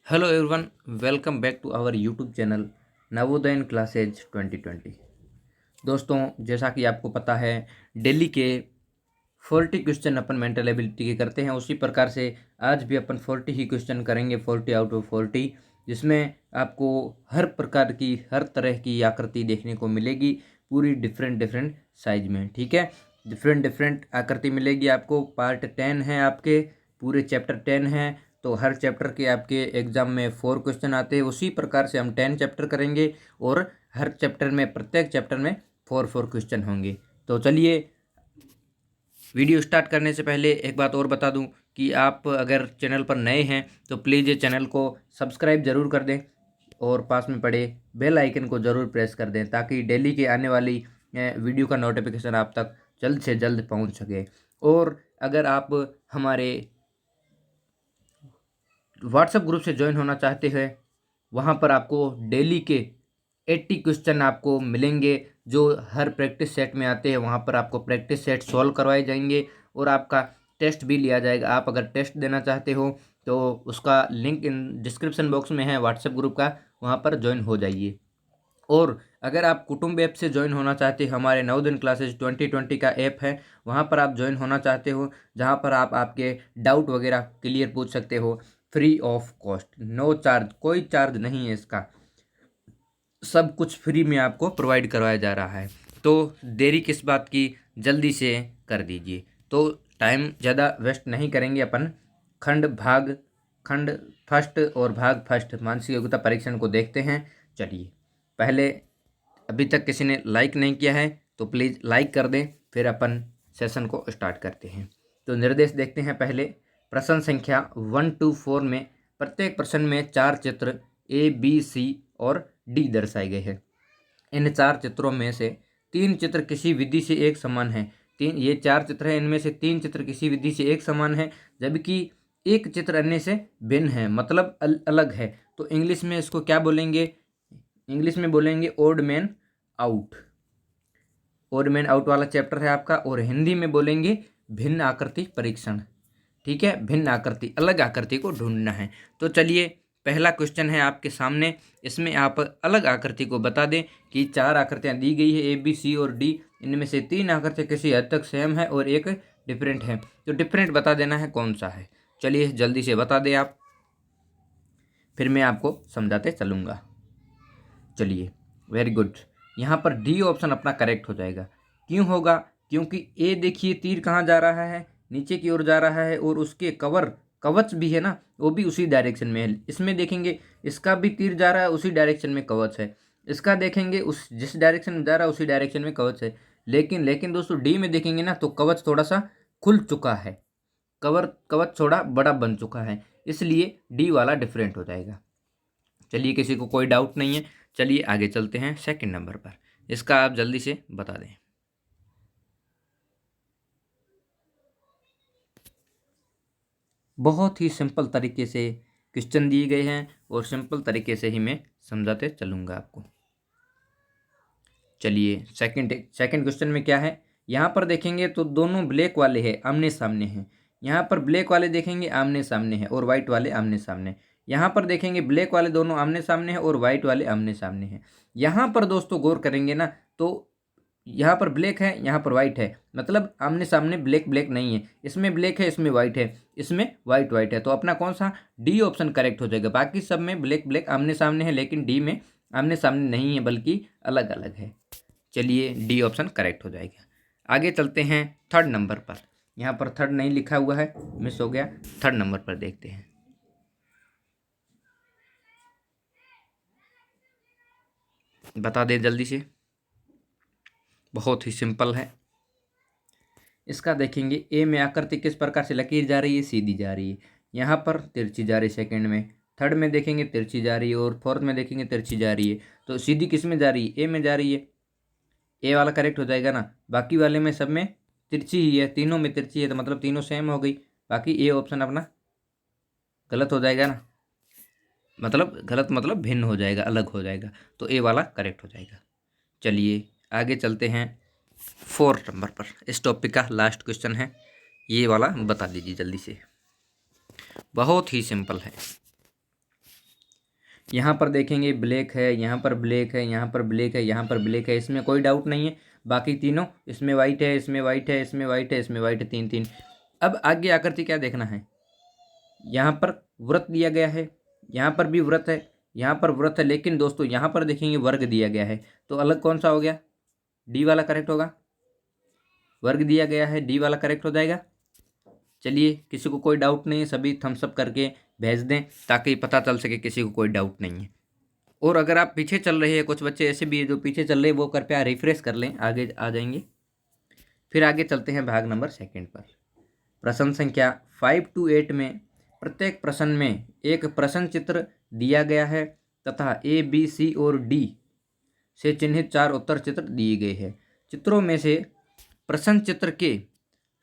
Hello everyone, welcome back to our YouTube channel Navodayan classes 2020। दोस्तों, जैसा कि आपको पता है, डेली के 40 क्वेश्चन अपन मेंटल एबिलिटी के करते हैं। उसी प्रकार से आज भी अपन 40 ही क्वेश्चन करेंगे, 40 आउट ऑफ 40, जिसमें आपको हर प्रकार की, हर तरह की आकृति देखने को मिलेगी, पूरी डिफरेंट डिफरेंट साइज में। ठीक है, डिफरेंट डिफरेंट आकृति मिलेगी आपको। पार्ट 10 है, आपके पूरे चैप्टर 10 है, तो हर चैप्टर के आपके एग्जाम में 4 क्वेश्चन आते हैं। उसी प्रकार से हम 10 चैप्टर करेंगे और हर चैप्टर में, प्रत्येक चैप्टर में 4 क्वेश्चन होंगे। तो चलिए, वीडियो स्टार्ट करने से पहले एक बात और बता दूं कि आप अगर चैनल पर नए हैं तो प्लीज़ ये चैनल को सब्सक्राइब ज़रूर कर दें और पास में पड़े बेल आइकन को ज़रूर प्रेस कर दें, ताकि डेली के आने वाली वीडियो का नोटिफिकेशन आप तक जल्द से जल्द पहुंच सके। और अगर आप हमारे व्हाट्सएप ग्रुप से ज्वाइन होना चाहते हैं, वहाँ पर आपको डेली के 80 क्वेश्चन आपको मिलेंगे, जो हर प्रैक्टिस सेट में आते हैं। वहाँ पर आपको प्रैक्टिस सेट सॉल्व करवाए जाएंगे और आपका टेस्ट भी लिया जाएगा। आप अगर टेस्ट देना चाहते हो तो उसका लिंक इन डिस्क्रिप्शन बॉक्स में है व्हाट्सएप ग्रुप का, वहाँ पर ज्वाइन हो जाइए। और अगर आप कुटुंब ऐप से ज्वाइन होना चाहते हैं, हमारे नवोदय क्लासेज 2020 का ऐप है, वहाँ पर आप ज्वाइन होना चाहते हो, जहाँ पर आप आपके डाउट वगैरह क्लियर पूछ सकते हो, free of cost, no charge, कोई चार्ज नहीं है इसका, सब कुछ फ्री में आपको प्रोवाइड करवाया जा रहा है। तो देरी किस बात की, जल्दी से कर दीजिए। तो टाइम ज़्यादा वेस्ट नहीं करेंगे अपन, खंड फर्स्ट और भाग फर्स्ट मानसिक योग्यता परीक्षण को देखते हैं। चलिए, पहले, अभी तक किसी ने लाइक नहीं किया है तो प्लीज़ लाइक कर दें, फिर अपन सेशन को स्टार्ट करते हैं। तो निर्देश देखते हैं। पहले प्रश्न संख्या 1 to 4 में प्रत्येक प्रश्न में 4 चित्र ए, बी, सी और डी दर्शाए गए हैं। इन 4 चित्रों में से 3 चित्र किसी विधि से एक समान है। ये 4 चित्र हैं, इनमें से 3 चित्र किसी विधि से एक समान है, जबकि एक चित्र अन्य से भिन्न है, मतलब अलग है। तो इंग्लिश में इसको क्या बोलेंगे? इंग्लिश में बोलेंगे odd man out. Odd man out वाला चैप्टर है आपका। और हिंदी में बोलेंगे भिन्न आकृति परीक्षण। ठीक है, भिन्न आकृति, अलग आकृति को ढूंढना है। तो चलिए, पहला क्वेश्चन है आपके सामने। इसमें आप अलग आकृति को बता दें कि 4 आकृतियां दी गई है, ए, बी, सी और डी। इनमें से 3 आकृतियां किसी हद तक सेम है और एक डिफरेंट है। तो डिफरेंट बता देना है कौन सा है। चलिए, जल्दी से बता दें आप, फिर मैं आपको समझाते चलूँगा। चलिए, वेरी गुड। यहाँ पर डी ऑप्शन अपना करेक्ट हो जाएगा। क्यों होगा? क्योंकि ए देखिए, तीर कहाँ जा रहा है, नीचे की ओर जा रहा है, और उसके कवच भी है ना, वो भी उसी डायरेक्शन में है। इसमें देखेंगे, इसका भी तीर जा रहा है, उसी डायरेक्शन में कवच है। इसका देखेंगे, उस जिस डायरेक्शन में जा रहा है उसी डायरेक्शन में कवच है। लेकिन लेकिन दोस्तों, डी में देखेंगे ना तो कवच थोड़ा सा खुल चुका है, कवच थोड़ा बड़ा बन चुका है, इसलिए डी वाला डिफरेंट हो जाएगा। चलिए, किसी को कोई डाउट नहीं है। चलिए आगे चलते हैं सेकंड नंबर पर। इसका आप जल्दी से बता दें। बहुत ही सिंपल तरीके से क्वेश्चन दिए गए हैं और सिंपल तरीके से ही मैं समझाते चलूँगा आपको। चलिए, सेकंड क्वेश्चन में क्या है, यहाँ पर देखेंगे तो दोनों ब्लैक वाले हैं, आमने सामने हैं। यहाँ पर ब्लैक वाले देखेंगे आमने सामने हैं और वाइट वाले आमने सामने। यहाँ पर देखेंगे ब्लैक वाले दोनों आमने सामने हैं और वाइट वाले आमने सामने हैं। यहाँ पर दोस्तों गौर करेंगे ना तो यहाँ पर ब्लैक है, यहाँ पर वाइट है, मतलब आमने सामने ब्लैक ब्लैक नहीं है। इसमें ब्लैक है, इसमें वाइट है, इसमें वाइट वाइट है। तो अपना कौन सा? डी ऑप्शन करेक्ट हो जाएगा। बाकी सब में ब्लैक ब्लैक आमने सामने है, लेकिन डी में आमने सामने नहीं है, बल्कि अलग अलग है। चलिए, डी ऑप्शन करेक्ट हो जाएगा। आगे चलते हैं थर्ड नंबर पर। यहाँ पर थर्ड नहीं लिखा हुआ है, मिस हो गया। थर्ड नंबर पर देखते हैं। बता दें जल्दी से, बहुत ही सिंपल है। इसका देखेंगे, ए में आकृति किस प्रकार से लकीर जा रही है, सीधी जा रही है। यहाँ पर तिरछी जा रही है सेकंड में, थर्ड में देखेंगे तिरछी जा रही है, और फोर्थ में देखेंगे तिरछी जा रही है। तो सीधी किस में जा रही है? ए में जा रही है। ए वाला करेक्ट हो जाएगा ना। बाकी वाले में सब में तिरछी ही है, तीनों में तिरछी है, तो मतलब तीनों सेम हो गई। बाकी ए ऑप्शन अपना गलत हो जाएगा ना, मतलब गलत मतलब भिन्न हो जाएगा, अलग हो जाएगा। तो ए वाला करेक्ट हो जाएगा। चलिए आगे चलते हैं फोर्थ नंबर पर। इस टॉपिक का लास्ट क्वेश्चन है, ये वाला बता दीजिए जल्दी से। बहुत ही सिंपल है। यहाँ पर देखेंगे ब्लैक है, यहाँ पर ब्लैक है, यहाँ पर ब्लैक है, यहाँ पर ब्लैक है, इसमें कोई डाउट नहीं है। बाकी तीनों, इसमें वाइट है, इसमें वाइट है, इसमें वाइट है, इसमें वाइट है, तीन तीन। अब आगे आकृति क्या देखना है, यहाँ पर वृत्त दिया गया है, यहाँ पर भी वृत्त है, यहाँ पर वृत्त है, लेकिन दोस्तों यहाँ पर देखेंगे वर्ग दिया गया है, तो अलग कौन सा हो गया, डी वाला करेक्ट होगा। वर्ग दिया गया है, डी वाला करेक्ट हो जाएगा। चलिए, किसी को कोई डाउट नहीं है, सभी थम्स अप करके भेज दें ताकि पता चल सके किसी को कोई डाउट नहीं है। और अगर आप पीछे चल रहे हैं, कुछ बच्चे ऐसे भी जो पीछे चल रहे हैं, वो कृपया रिफ्रेश कर लें, आगे आ जाएंगे। फिर आगे चलते हैं भाग नंबर 2 पर। प्रश्न संख्या 5 to 8 में प्रत्येक प्रश्न में एक प्रश्न चित्र दिया गया है तथा ए, बी, सी और डी से चिन्हित 4 उत्तर चित्र दिए गए हैं। चित्रों में से प्रश्न चित्र के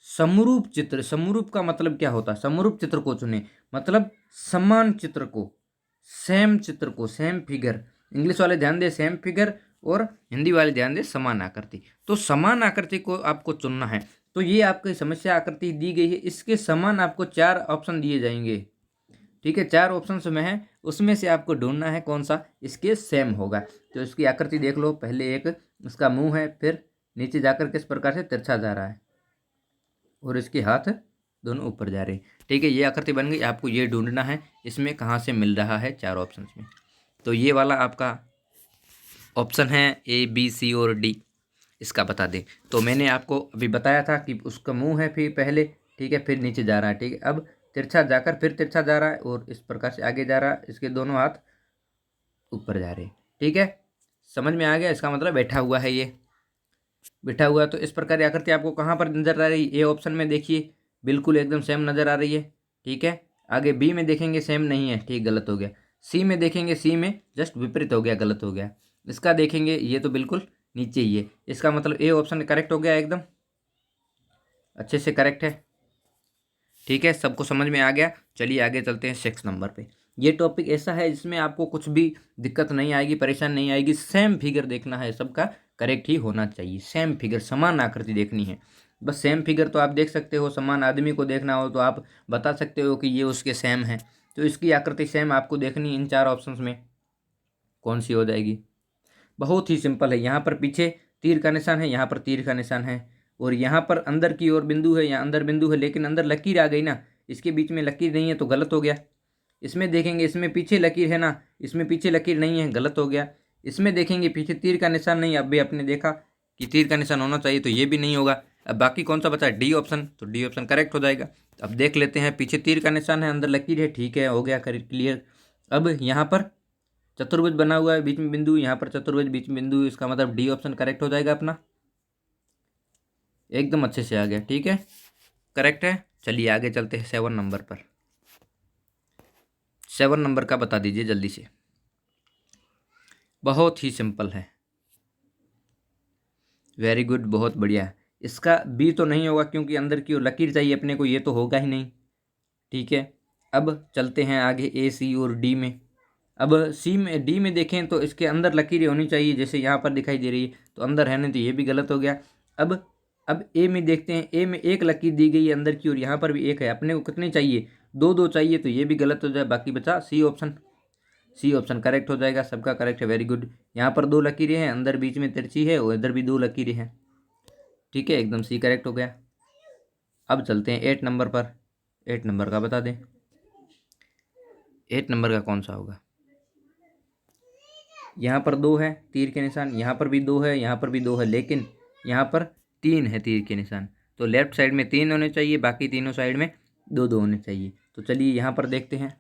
समरूप चित्र, समरूप का मतलब क्या होता है, समरूप चित्र को चुने, मतलब समान चित्र को, सेम चित्र को, सेम फिगर। इंग्लिश वाले ध्यान दे सेम फिगर, और हिंदी वाले ध्यान दे समान आकृति। तो समान आकृति को आपको चुनना है। तो ये आपकी समस्या आकृति दी गई है, इसके समान आपको 4 ऑप्शन दिए जाएंगे। ठीक है, 4 ऑप्शन में है, उसमें से आपको ढूंढना है कौन सा इसके सेम होगा। तो इसकी आकृति देख लो, पहले एक इसका मुंह है, फिर नीचे जाकर किस प्रकार से तिरछा जा रहा है, और इसके हाथ दोनों ऊपर जा रहे हैं। ठीक है, ये आकृति बन गई। आपको ये ढूंढना है इसमें कहाँ से मिल रहा है 4 ऑप्शन में। तो ये वाला आपका ऑप्शन है ए, बी, सी और डी, इसका बता दें। तो मैंने आपको अभी बताया था कि उसका मुंह है फिर पहले, ठीक है, फिर नीचे जा रहा है, ठीक है, अब तिरछा जाकर फिर तिरछा जा रहा है, और इस प्रकार से आगे जा रहा है, इसके दोनों हाथ ऊपर जा रहे हैं। ठीक है, समझ में आ गया, इसका मतलब बैठा हुआ है, ये बैठा हुआ है। तो इस प्रकार की आकृति आपको कहाँ पर नजर आ रही है, ए ऑप्शन में देखिए, बिल्कुल एकदम सेम नजर आ रही है। ठीक है, आगे बी में देखेंगे सेम नहीं है, ठीक, गलत हो गया। सी में देखेंगे, सी में जस्ट विपरीत हो गया, गलत हो गया। इसका देखेंगे, ये तो बिल्कुल नीचे ही है, इसका मतलब ए ऑप्शन करेक्ट हो गया, एकदम अच्छे से करेक्ट है। ठीक है, सबको समझ में आ गया। चलिए आगे चलते हैं 6 नंबर पे। ये टॉपिक ऐसा है जिसमें आपको कुछ भी दिक्कत नहीं आएगी, परेशान नहीं आएगी, सेम फिगर देखना है, सबका करेक्ट ही होना चाहिए, सेम फिगर, समान आकृति देखनी है। बस सेम फिगर तो आप देख सकते हो, समान आदमी को देखना हो तो आप बता सकते हो कि ये उसके सेम है। तो इसकी आकृति सेम आपको देखनी, इन 4 ऑप्शंस में कौन सी हो जाएगी। बहुत ही सिंपल है, यहाँ पर पीछे तीर का निशान है, यहाँ पर तीर का निशान है, और यहाँ पर अंदर की ओर बिंदु है, यहाँ अंदर बिंदु है, लेकिन अंदर लकीर आ गई ना, इसके बीच में लकीर नहीं है तो गलत हो गया। इसमें देखेंगे, इसमें पीछे लकीर है ना, इसमें पीछे लकीर नहीं है, गलत हो गया। इसमें देखेंगे पीछे तीर का निशान नहीं, अब भी आपने देखा कि तीर का निशान होना चाहिए, तो ये भी नहीं होगा। अब बाकी कौन सा बचा है, डी ऑप्शन, तो डी ऑप्शन करेक्ट हो जाएगा। अब देख लेते हैं, पीछे तीर का निशान है, अंदर लकीर है, ठीक है, हो गया क्लियर। अब यहाँ पर चतुर्भुज बना हुआ है, बीच में बिंदु, यहाँ पर चतुर्भुज बीच में बिंदु, इसका मतलब डी ऑप्शन करेक्ट हो जाएगा अपना, एकदम अच्छे से आ गया। ठीक है, करेक्ट है। चलिए आगे चलते हैं 7 नंबर पर। 7 नंबर का बता दीजिए जल्दी से, बहुत ही सिंपल है, वेरी गुड, बहुत बढ़िया। इसका बी तो नहीं होगा क्योंकि अंदर की ओर लकीर चाहिए अपने को, ये तो होगा ही नहीं। ठीक है, अब चलते हैं आगे ए, सी और डी में। अब सी में, डी में देखें तो इसके अंदर लकीरें होनी चाहिए, जैसे यहाँ पर दिखाई दे रही है, तो अंदर है नहीं, तो ये भी गलत हो गया। अब ए में देखते हैं, ए में एक लकीर दी गई है अंदर की, और यहाँ पर भी एक है, अपने को कितनी चाहिए, 2 2 चाहिए, तो ये भी गलत हो जाए। बाकी बचा C option, C option correct हो जाएगा, सबका करेक्ट है, वेरी गुड। यहाँ पर 2 लकीरें हैं, अंदर बीच में तिरछी है, और इधर भी 2 लकीरें हैं। ठीक है, एकदम सी करेक्ट हो गया। अब चलते हैं 8 नंबर पर। 8 नंबर का बता दें, 8 नंबर का कौन सा होगा। यहाँ पर 2 है तीर के निशान, यहाँ पर भी 2 है, यहाँ पर भी 2 है, लेकिन यहाँ पर 3 है तीर के निशान, तो लेफ्ट साइड में 3 होने चाहिए, बाकी तीनों साइड में 2 2 होने चाहिए। तो चलिए यहाँ पर देखते हैं,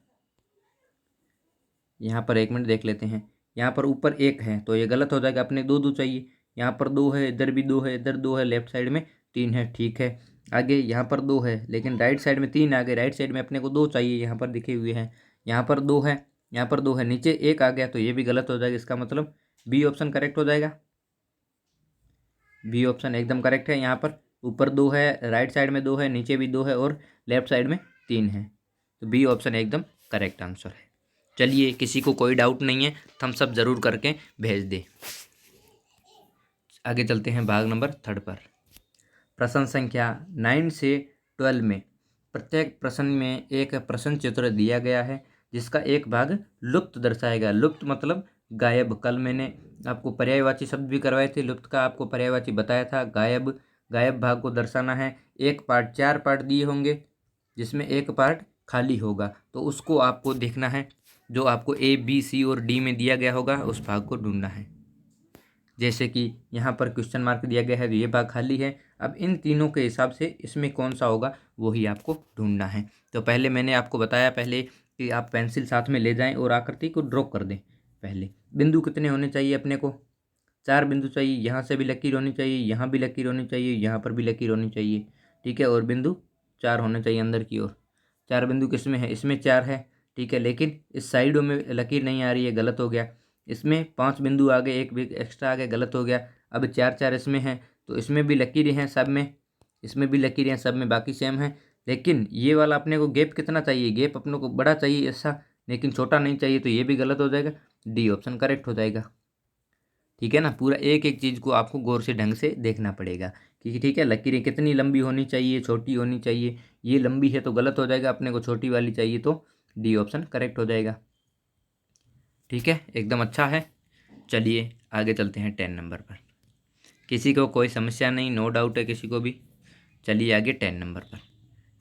यहाँ पर 1 मिनट देख लेते हैं। यहाँ पर ऊपर 1 है तो ये गलत हो जाएगा, अपने 2 2 चाहिए। यहाँ पर 2 है, इधर भी 2 है, इधर 2 है, लेफ्ट साइड में 3 है, ठीक है। आगे यहाँ पर 2 है, लेकिन राइट साइड में 3 आ गए, राइट साइड में अपने को 2 चाहिए, यहाँ पर दिखे हुए हैं। यहाँ पर 2 है, यहाँ पर 2 है, नीचे 1 आ गया, तो ये भी गलत हो जाएगा। इसका मतलब बी ऑप्शन करेक्ट हो जाएगा, बी ऑप्शन एकदम करेक्ट है। यहाँ पर ऊपर 2 है, राइट साइड में 2 है, नीचे भी 2 है, और लेफ्ट साइड में 3 है, तो बी ऑप्शन एकदम करेक्ट आंसर है। चलिए, किसी को कोई डाउट नहीं है, थम्स अप जरूर करके भेज दे। आगे चलते हैं भाग नंबर 3 पर। प्रश्न संख्या 9 से 12 में प्रत्येक प्रश्न में एक प्रश्न चित्र दिया गया है जिसका एक भाग लुप्त दर्शाएगा। लुप्त मतलब गायब। कल मैंने आपको पर्यायवाची शब्द भी करवाए थे, लुप्त का आपको पर्यायवाची बताया था। गायब, गायब भाग को दर्शाना है। एक पार्ट, 4 पार्ट दिए होंगे जिसमें एक पार्ट खाली होगा, तो उसको आपको देखना है। जो आपको ए बी सी और डी में दिया गया होगा उस भाग को ढूंढना है। जैसे कि यहाँ पर क्वेश्चन मार्क दिया गया है तो ये भाग खाली है। अब इन तीनों के हिसाब से इसमें कौन सा होगा वही आपको ढूंढना है। तो पहले मैंने आपको बताया पहले कि आप पेंसिल साथ में ले जाएं और आकृति को ड्रॉ कर दें। पहले बिंदु कितने होने चाहिए अपने को? 4 बिंदु चाहिए। यहाँ से भी लकीर होनी चाहिए, यहाँ भी लकीर होनी चाहिए, यहाँ पर भी लकीर होनी चाहिए। ठीक है, और बिंदु 4 होने चाहिए अंदर की ओर। 4 बिंदु किस में है? इसमें 4 है। ठीक है, लेकिन इस साइडों में लकीर नहीं आ रही है, गलत हो गया। इसमें 5 बिंदु आ गए, एक भी एक्स्ट्रा आ गया, गलत हो गया। अब 4 इसमें हैं तो इसमें भी लकीरें हैं सब में, इसमें भी लकीरें हैं सब में, बाकी सेम है। लेकिन ये वाला अपने को गैप कितना चाहिए? गैप अपने को बड़ा चाहिए ऐसा, लेकिन छोटा नहीं चाहिए, तो ये भी गलत हो जाएगा। डी ऑप्शन करेक्ट हो जाएगा। ठीक है ना, पूरा एक एक चीज़ को आपको गौर से ढंग से देखना पड़ेगा कि ठीक है लकीरें कितनी लंबी होनी चाहिए, छोटी होनी चाहिए। ये लंबी है तो गलत हो जाएगा, अपने को छोटी वाली चाहिए तो डी ऑप्शन करेक्ट हो जाएगा। ठीक है, एकदम अच्छा है। चलिए आगे चलते हैं 10 नंबर पर। किसी को कोई समस्या नहीं, नो डाउट है किसी को भी। चलिए आगे 10 नंबर पर।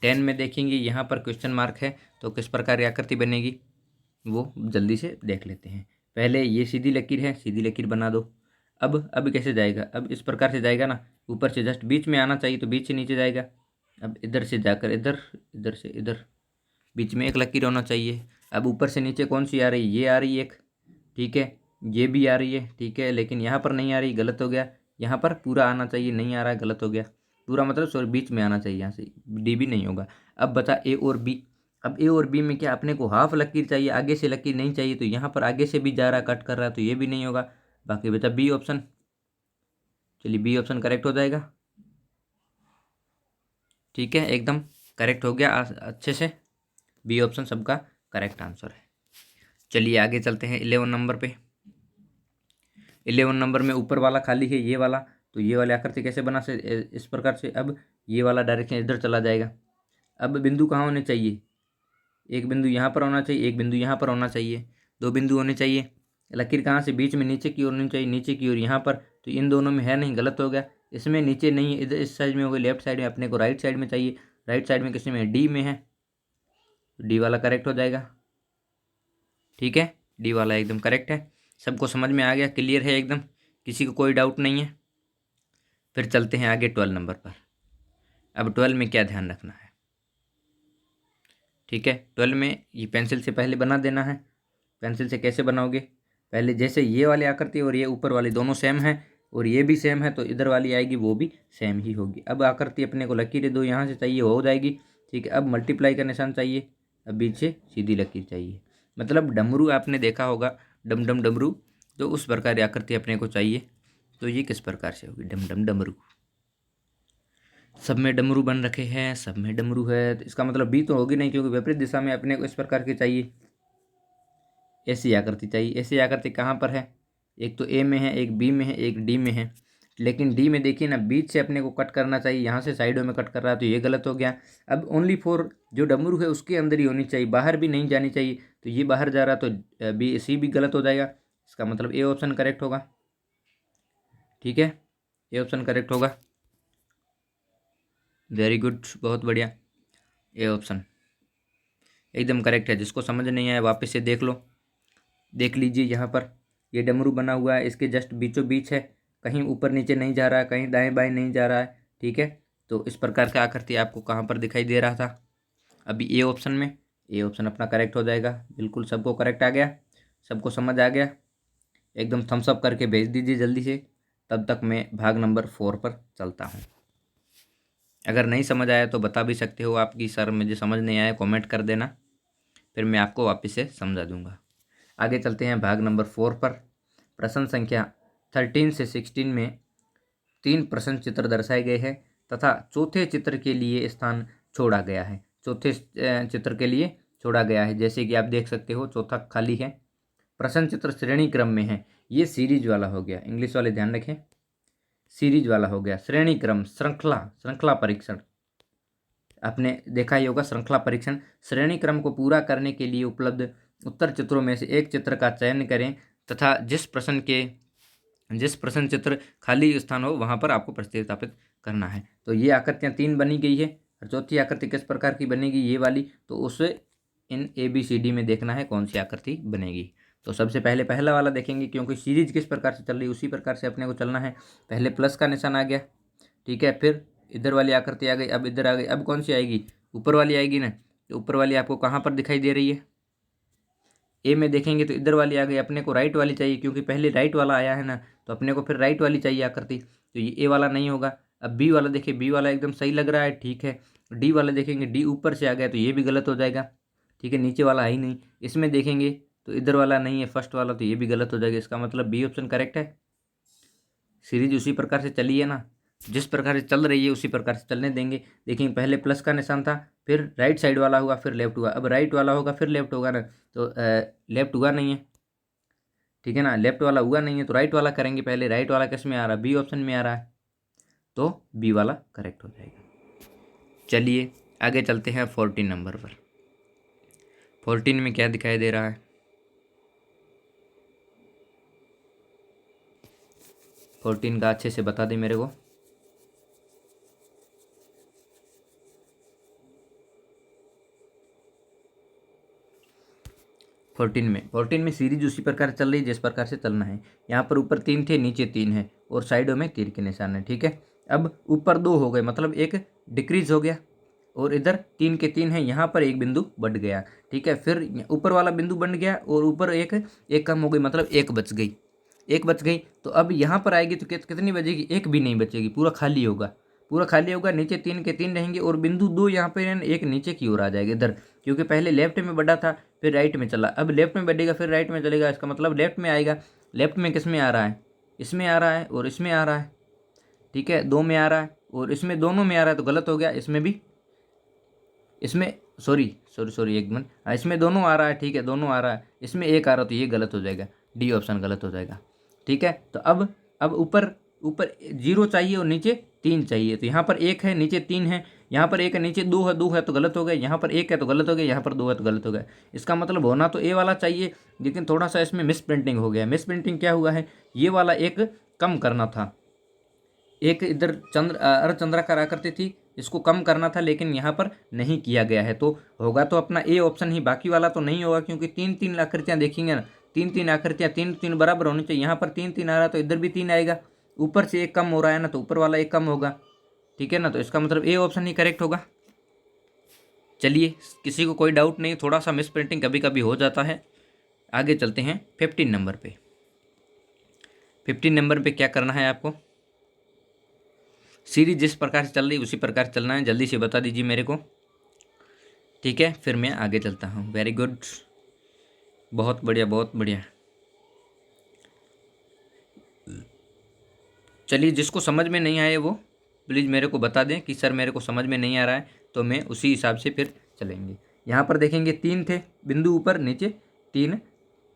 10 में देखेंगे यहाँ पर क्वेश्चन मार्क है, तो किस प्रकार की आकृति बनेगी वो जल्दी से देख लेते हैं। पहले ये सीधी लकीर है, सीधी लकीर बना दो। अब कैसे जाएगा? अब इस प्रकार से जाएगा ना, ऊपर से जस्ट बीच में आना चाहिए तो बीच से नीचे जाएगा। अब इधर से जाकर इधर, इधर से इधर, बीच में एक लकीर होना चाहिए। अब ऊपर से नीचे कौन सी आ रही है? ये आ रही है एक। ठीक है, ये भी आ रही है। ठीक है, लेकिन यहाँ पर नहीं आ रही, गलत हो गया। यहाँ पर पूरा आना चाहिए, नहीं आ रहा है, गलत हो गया। पूरा मतलब सॉरी बीच में आना चाहिए, यहाँ से डी भी नहीं होगा। अब बचा ए और बी। अब ए और बी में क्या अपने को हाफ लकीर चाहिए, आगे से लकीर नहीं चाहिए, तो यहाँ पर आगे से भी जा रहा, कट कर रहा है, तो ये भी नहीं होगा। बाकी बचा बी ऑप्शन। चलिए बी ऑप्शन करेक्ट हो जाएगा। ठीक है, एकदम करेक्ट हो गया अच्छे से। बी ऑप्शन सबका करेक्ट आंसर है। चलिए आगे चलते हैं 11 नंबर पे। 11 नंबर में ऊपर वाला खाली है, ये वाला, तो ये वाली आकृति कैसे बना से इस प्रकार से। अब ये वाला डायरेक्शन इधर चला जाएगा। अब बिंदु कहाँ होने चाहिए? एक बिंदु यहाँ पर होना चाहिए, एक बिंदु यहाँ पर होना चाहिए, 2 बिंदु होने चाहिए। लकीर कहाँ से? बीच में नीचे की ओर होनी चाहिए, नीचे की ओर यहाँ पर, तो इन दोनों में है नहीं, गलत हो गया। इसमें नीचे नहीं है, इधर इस साइड में हो गई, लेफ्ट साइड में, अपने को राइट साइड में चाहिए। राइट साइड में किसी में? डी में है, डी वाला करेक्ट हो जाएगा। ठीक है, डी वाला एकदम करेक्ट है। सबको समझ में आ गया, क्लियर है एकदम, किसी को कोई डाउट नहीं है। फिर चलते हैं आगे 12 नंबर पर। अब 12 में क्या ध्यान रखना है? ठीक है, 12 में ये पेंसिल से पहले बना देना है। पेंसिल से कैसे बनाओगे? पहले जैसे ये वाली आकृति और ये ऊपर वाली दोनों सेम है और ये भी सेम है, तो इधर वाली आएगी वो भी सेम ही होगी। अब आकृति अपने को लकीरें दो यहाँ से चाहिए, हो जाएगी। ठीक है, अब मल्टीप्लाई का निशान चाहिए, अब बीच से सीधी लकीर चाहिए। मतलब डमरू आपने देखा होगा, डम डम डमरू, तो उस प्रकार की आकृति अपने को चाहिए। तो ये किस प्रकार से होगी? डम डम डमरू। सब में डमरू बन रखे हैं, सब में डमरू है, तो इसका मतलब बी तो होगी नहीं, क्योंकि विपरीत दिशा में अपने को इस प्रकार की चाहिए, ऐसी आकृति चाहिए। ऐसी आकृति कहाँ पर है? एक तो ए में है, एक बी में है, एक डी में है। लेकिन डी में देखिए ना, बीच से अपने को कट करना चाहिए, यहाँ से साइडों में कट कर रहा है, तो ये गलत हो गया। अब ओनली फॉर जो डमरू है उसके अंदर ही होनी चाहिए, बाहर भी नहीं जानी चाहिए, तो ये बाहर जा रहा, तो बी सी भी गलत हो जाएगा। इसका मतलब ए ऑप्शन करेक्ट होगा। ठीक है, ए ऑप्शन करेक्ट होगा। वेरी गुड, बहुत बढ़िया, ए ऑप्शन एकदम करेक्ट है। जिसको समझ नहीं आया वापस से देख लो, देख लीजिए। यहाँ पर ये डमरू बना हुआ है, इसके जस्ट बीचों बीच है, कहीं ऊपर नीचे नहीं जा रहा है, कहीं दाएं बाएं नहीं जा रहा है। ठीक है, तो इस प्रकार का आकृति आपको कहाँ पर दिखाई दे रहा था? अभी ए ऑप्शन में। ए ऑप्शन अपना करेक्ट हो जाएगा। बिल्कुल सबको करेक्ट आ गया, सबको समझ आ गया? एकदम थम्स अप करके भेज दीजिए जल्दी से, तब तक मैं भाग नंबर 4 पर चलता हूँ। अगर नहीं समझ आया तो बता भी सकते हो आपकी सर मुझे समझ नहीं आया, कमेंट कर देना, फिर मैं आपको वापस से समझा दूंगा। आगे चलते हैं भाग नंबर 4 पर। प्रश्न संख्या 13 से 16 में 3 प्रश्न चित्र दर्शाए गए हैं तथा चौथे चित्र के लिए स्थान छोड़ा गया है। चौथे चित्र के लिए छोड़ा गया है, जैसे कि आप देख सकते हो चौथा खाली है। प्रश्न चित्र श्रेणी क्रम में है, ये सीरीज वाला हो गया, इंग्लिश वाले ध्यान रखें, सीरीज वाला हो गया। श्रेणी क्रम, श्रृंखला, श्रृंखला परीक्षण, आपने देखा ही होगा श्रृंखला परीक्षण। श्रेणी क्रम को पूरा करने के लिए उपलब्ध उत्तर चित्रों में से एक चित्र का चयन करें तथा जिस प्रश्न चित्र खाली स्थान हो वहां पर आपको प्रतिस्थापित करना है। तो ये आकृतियां 3 बनी गई है और चौथी आकृति किस प्रकार की बनेगी, ये वाली। तो उसे इन ABCD में देखना है कौन सी आकृति बनेगी। तो सबसे पहले पहला वाला देखेंगे, क्योंकि सीरीज किस प्रकार से चल रही है उसी प्रकार से अपने को चलना है। पहले प्लस का निशान आ गया, ठीक है, फिर इधर वाली आकृति आ गई, अब इधर आ गई। अब कौन सी आएगी, ऊपर वाली आएगी ना। तो ऊपर वाली आपको कहाँ पर दिखाई दे रही है, ए में देखेंगे तो इधर वाली आ गई। अपने को राइट वाली चाहिए, क्योंकि पहले राइट वाला आया है ना, तो अपने को फिर राइट वाली चाहिए आकृति। तो ये ए वाला नहीं होगा। अब बी वाला देखिए, बी वाला एकदम सही लग रहा है, ठीक है। डी वाला देखेंगे, डी ऊपर से आ गया तो ये भी गलत हो जाएगा, ठीक है, नीचे वाला है ही नहीं। इसमें देखेंगे तो इधर वाला नहीं है फर्स्ट वाला, तो ये भी गलत हो जाएगा। इसका मतलब बी ऑप्शन करेक्ट है। सीरीज उसी प्रकार से चली है ना, जिस प्रकार से चल रही है उसी प्रकार से चलने देंगे। देखेंगे पहले प्लस का निशान था, फिर राइट साइड वाला हुआ, फिर लेफ्ट हुआ। अब राइट वाला होगा फिर लेफ्ट होगा ना, तो लेफ्ट हुआ नहीं है, ठीक है ना, लेफ्ट वाला हुआ नहीं है तो राइट वाला करेंगे। पहले राइट वाला किस में आ रहा है, बी ऑप्शन में आ रहा है, तो बी वाला करेक्ट हो जाएगा। चलिए आगे चलते हैं 14 नंबर पर। 14 में क्या दिखाई दे रहा है, 14 का अच्छे से बता दें मेरे को। फोर्टीन में सीरीज उसी प्रकार चल रही है जिस प्रकार से चलना है। यहाँ पर ऊपर 3 थे, नीचे 3 है और साइडों में तीर के निशान है, ठीक है। अब ऊपर 2 हो गए, मतलब एक डिक्रीज हो गया, और इधर 3 के 3 है, यहाँ पर एक बिंदु बढ़ गया, ठीक है। फिर ऊपर वाला बिंदु बन गया और ऊपर एक कम हो गई, मतलब एक बच गई। तो अब यहाँ पर आएगी तो कितनी बचेगी, एक भी नहीं बचेगी, पूरा खाली होगा। नीचे 3 के 3 रहेंगे और बिंदु 2 यहाँ पे एक नीचे की ओर आ जाएगा इधर, क्योंकि पहले लेफ्ट में बढ़ा था फिर राइट में चला, अब लेफ्ट में बढ़ेगा फिर राइट में चलेगा। इसका मतलब लेफ्ट में आएगा। लेफ्ट में किस में आ रहा है, इसमें आ रहा है और इसमें आ रहा है, ठीक है, 2 में आ रहा है और इसमें दोनों में आ रहा है, तो गलत हो गया। इसमें भी, इसमें सॉरी एक मिनट, इसमें दोनों आ रहा है, ठीक है, दोनों आ रहा है, इसमें एक आ रहा है, तो ये गलत हो जाएगा, डी ऑप्शन गलत हो जाएगा, ठीक है। तो अब ऊपर 0 चाहिए और नीचे 3 चाहिए, तो यहाँ पर 1 है, नीचे 3 है, यहाँ पर 1 है, नीचे 2 है तो गलत हो गया, यहाँ पर 1 है तो गलत हो गया, यहाँ पर 2 है तो गलत हो गया। इसका मतलब होना तो ए वाला चाहिए, लेकिन थोड़ा सा इसमें मिस प्रिंटिंग हो गया। मिस प्रिंटिंग क्या हुआ है, ये वाला एक कम करना था, एक इधर अर्धचंद्राकार आकृति थी, इसको कम करना था, लेकिन यहाँ पर नहीं किया गया है। तो होगा तो अपना ए ऑप्शन ही, बाकी वाला तो नहीं होगा, क्योंकि 3 आकृतियाँ देखेंगे ना, 3 आकृतियाँ 3 बराबर होनी चाहिए। यहाँ पर 3 आ रहा है तो इधर भी 3 आएगा, ऊपर से एक कम हो रहा है ना, तो ऊपर वाला एक कम होगा, ठीक है ना। तो इसका मतलब ए ऑप्शन ही करेक्ट होगा। चलिए, किसी को कोई डाउट नहीं, थोड़ा सा मिस प्रिंटिंग कभी कभी हो जाता है। आगे चलते हैं 15 नंबर पे। 15 नंबर पे क्या करना है आपको, सीरीज जिस प्रकार से चल रही है उसी प्रकार से चलना है। जल्दी से बता दीजिए मेरे को, ठीक है, फिर मैं आगे चलता हूँ। वेरी गुड, बहुत बढ़िया बहुत बढ़िया। चलिए, जिसको समझ में नहीं आए वो प्लीज़ मेरे को बता दें कि सर मेरे को समझ में नहीं आ रहा है, तो मैं उसी हिसाब से फिर चलेंगे। यहाँ पर देखेंगे 3 थे बिंदु, ऊपर नीचे 3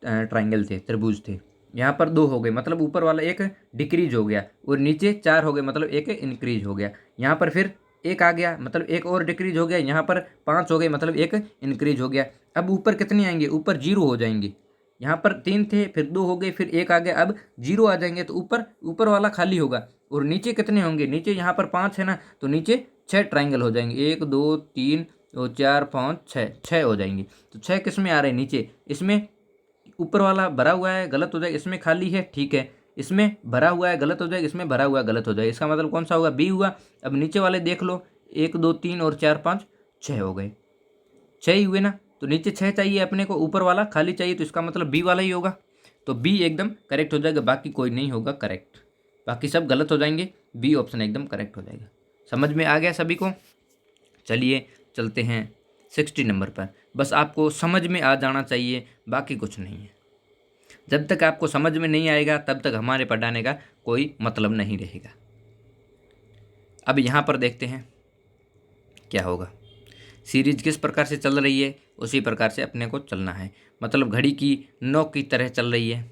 ट्राइंगल थे, त्रिभुज थे। यहाँ पर 2 हो गए, मतलब ऊपर वाला एक डिक्रीज हो गया, और नीचे 4 हो गए, मतलब एक इंक्रीज हो गया। यहाँ पर फिर 1 आ गया, मतलब एक और डिक्रीज हो गया। यहाँ पर 5 हो गए, मतलब एक इंक्रीज हो गया। अब ऊपर कितने आएंगे, ऊपर 0 हो जाएंगे। यहाँ पर 3 थे, फिर 2 हो गए, फिर 1 आ गया, अब 0 आ जाएंगे, तो ऊपर वाला खाली होगा। और नीचे कितने होंगे, नीचे यहाँ पर 5 है ना, तो नीचे 6 ट्राइंगल हो जाएंगे, 1 2 3 और 4 5 6 हो जाएंगे। तो 6 किस में आ रहे हैं, नीचे। इसमें ऊपर वाला भरा हुआ है, गलत हो जाएगा, इसमें खाली है, ठीक है, इसमें भरा हुआ है, गलत हो जाएगा, इसमें भरा हुआ है, गलत हो जाएगा। इसका मतलब कौन सा होगा, बी हुआ। अब नीचे वाले देख लो, 1 2 3 और 4 5 6 हो गए, 6 ही हुए ना, तो नीचे 6 चाहिए अपने को, ऊपर वाला खाली चाहिए, तो इसका मतलब बी वाला ही होगा। तो बी एकदम करेक्ट हो जाएगा, बाकी कोई नहीं होगा करेक्ट, बाकी सब गलत हो जाएंगे, बी ऑप्शन एकदम करेक्ट हो जाएगा। समझ में आ गया सभी को। चलिए चलते हैं 60 नंबर पर। बस आपको समझ में आ जाना चाहिए, बाकी कुछ नहीं है। जब तक आपको समझ में नहीं आएगा तब तक हमारे पढ़ाने का कोई मतलब नहीं रहेगा। अब यहाँ पर देखते हैं क्या होगा। सीरीज किस प्रकार से चल रही है उसी प्रकार से अपने को चलना है, मतलब घड़ी की नोक की तरह चल रही है,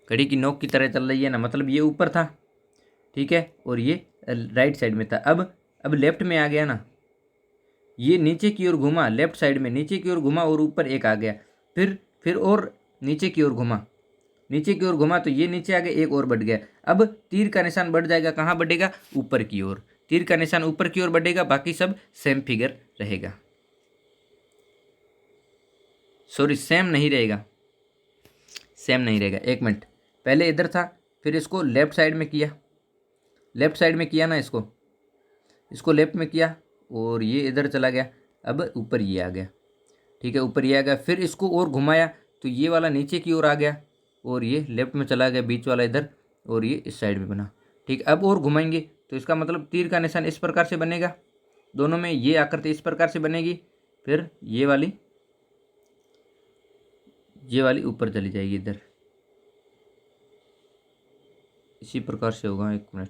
घड़ी की नोक की तरह चल रही है ना, मतलब ये ऊपर था, ठीक है, और ये राइट साइड में था। अब अब लेफ्ट में आ गया ना, ये नीचे की ओर घुमा, लेफ्ट साइड में नीचे की ओर घुमा और ऊपर एक आ गया, फिर और नीचे की ओर घुमा, नीचे की ओर घुमा तो ये नीचे आ गया, एक और बढ़ गया। अब तीर का निशान बढ़ जाएगा, कहाँ बढ़ेगा? ऊपर की ओर। तीर का निशान ऊपर की ओर बढ़ेगा, बाकी सब सेम फिगर रहेगा, सॉरी सेम नहीं रहेगा, सेम नहीं रहेगा। एक मिनट, पहले इधर था, फिर इसको लेफ्ट साइड में किया, लेफ्ट साइड में किया ना, इसको लेफ्ट में किया और ये इधर चला गया, अब ऊपर ये आ गया, ठीक है, ऊपर ये आ गया। फिर इसको और घुमाया तो ये वाला नीचे की ओर आ गया और ये लेफ्ट में चला गया, बीच वाला इधर, और ये इस साइड में बना, ठीक। अब और घुमाएंगे तो इसका मतलब तीर का निशान इस प्रकार से बनेगा, दोनों में ये आकृति इस प्रकार से बनेगी, फिर ये वाली ऊपर चली जाएगी इधर, इसी प्रकार से होगा। एक मिनट,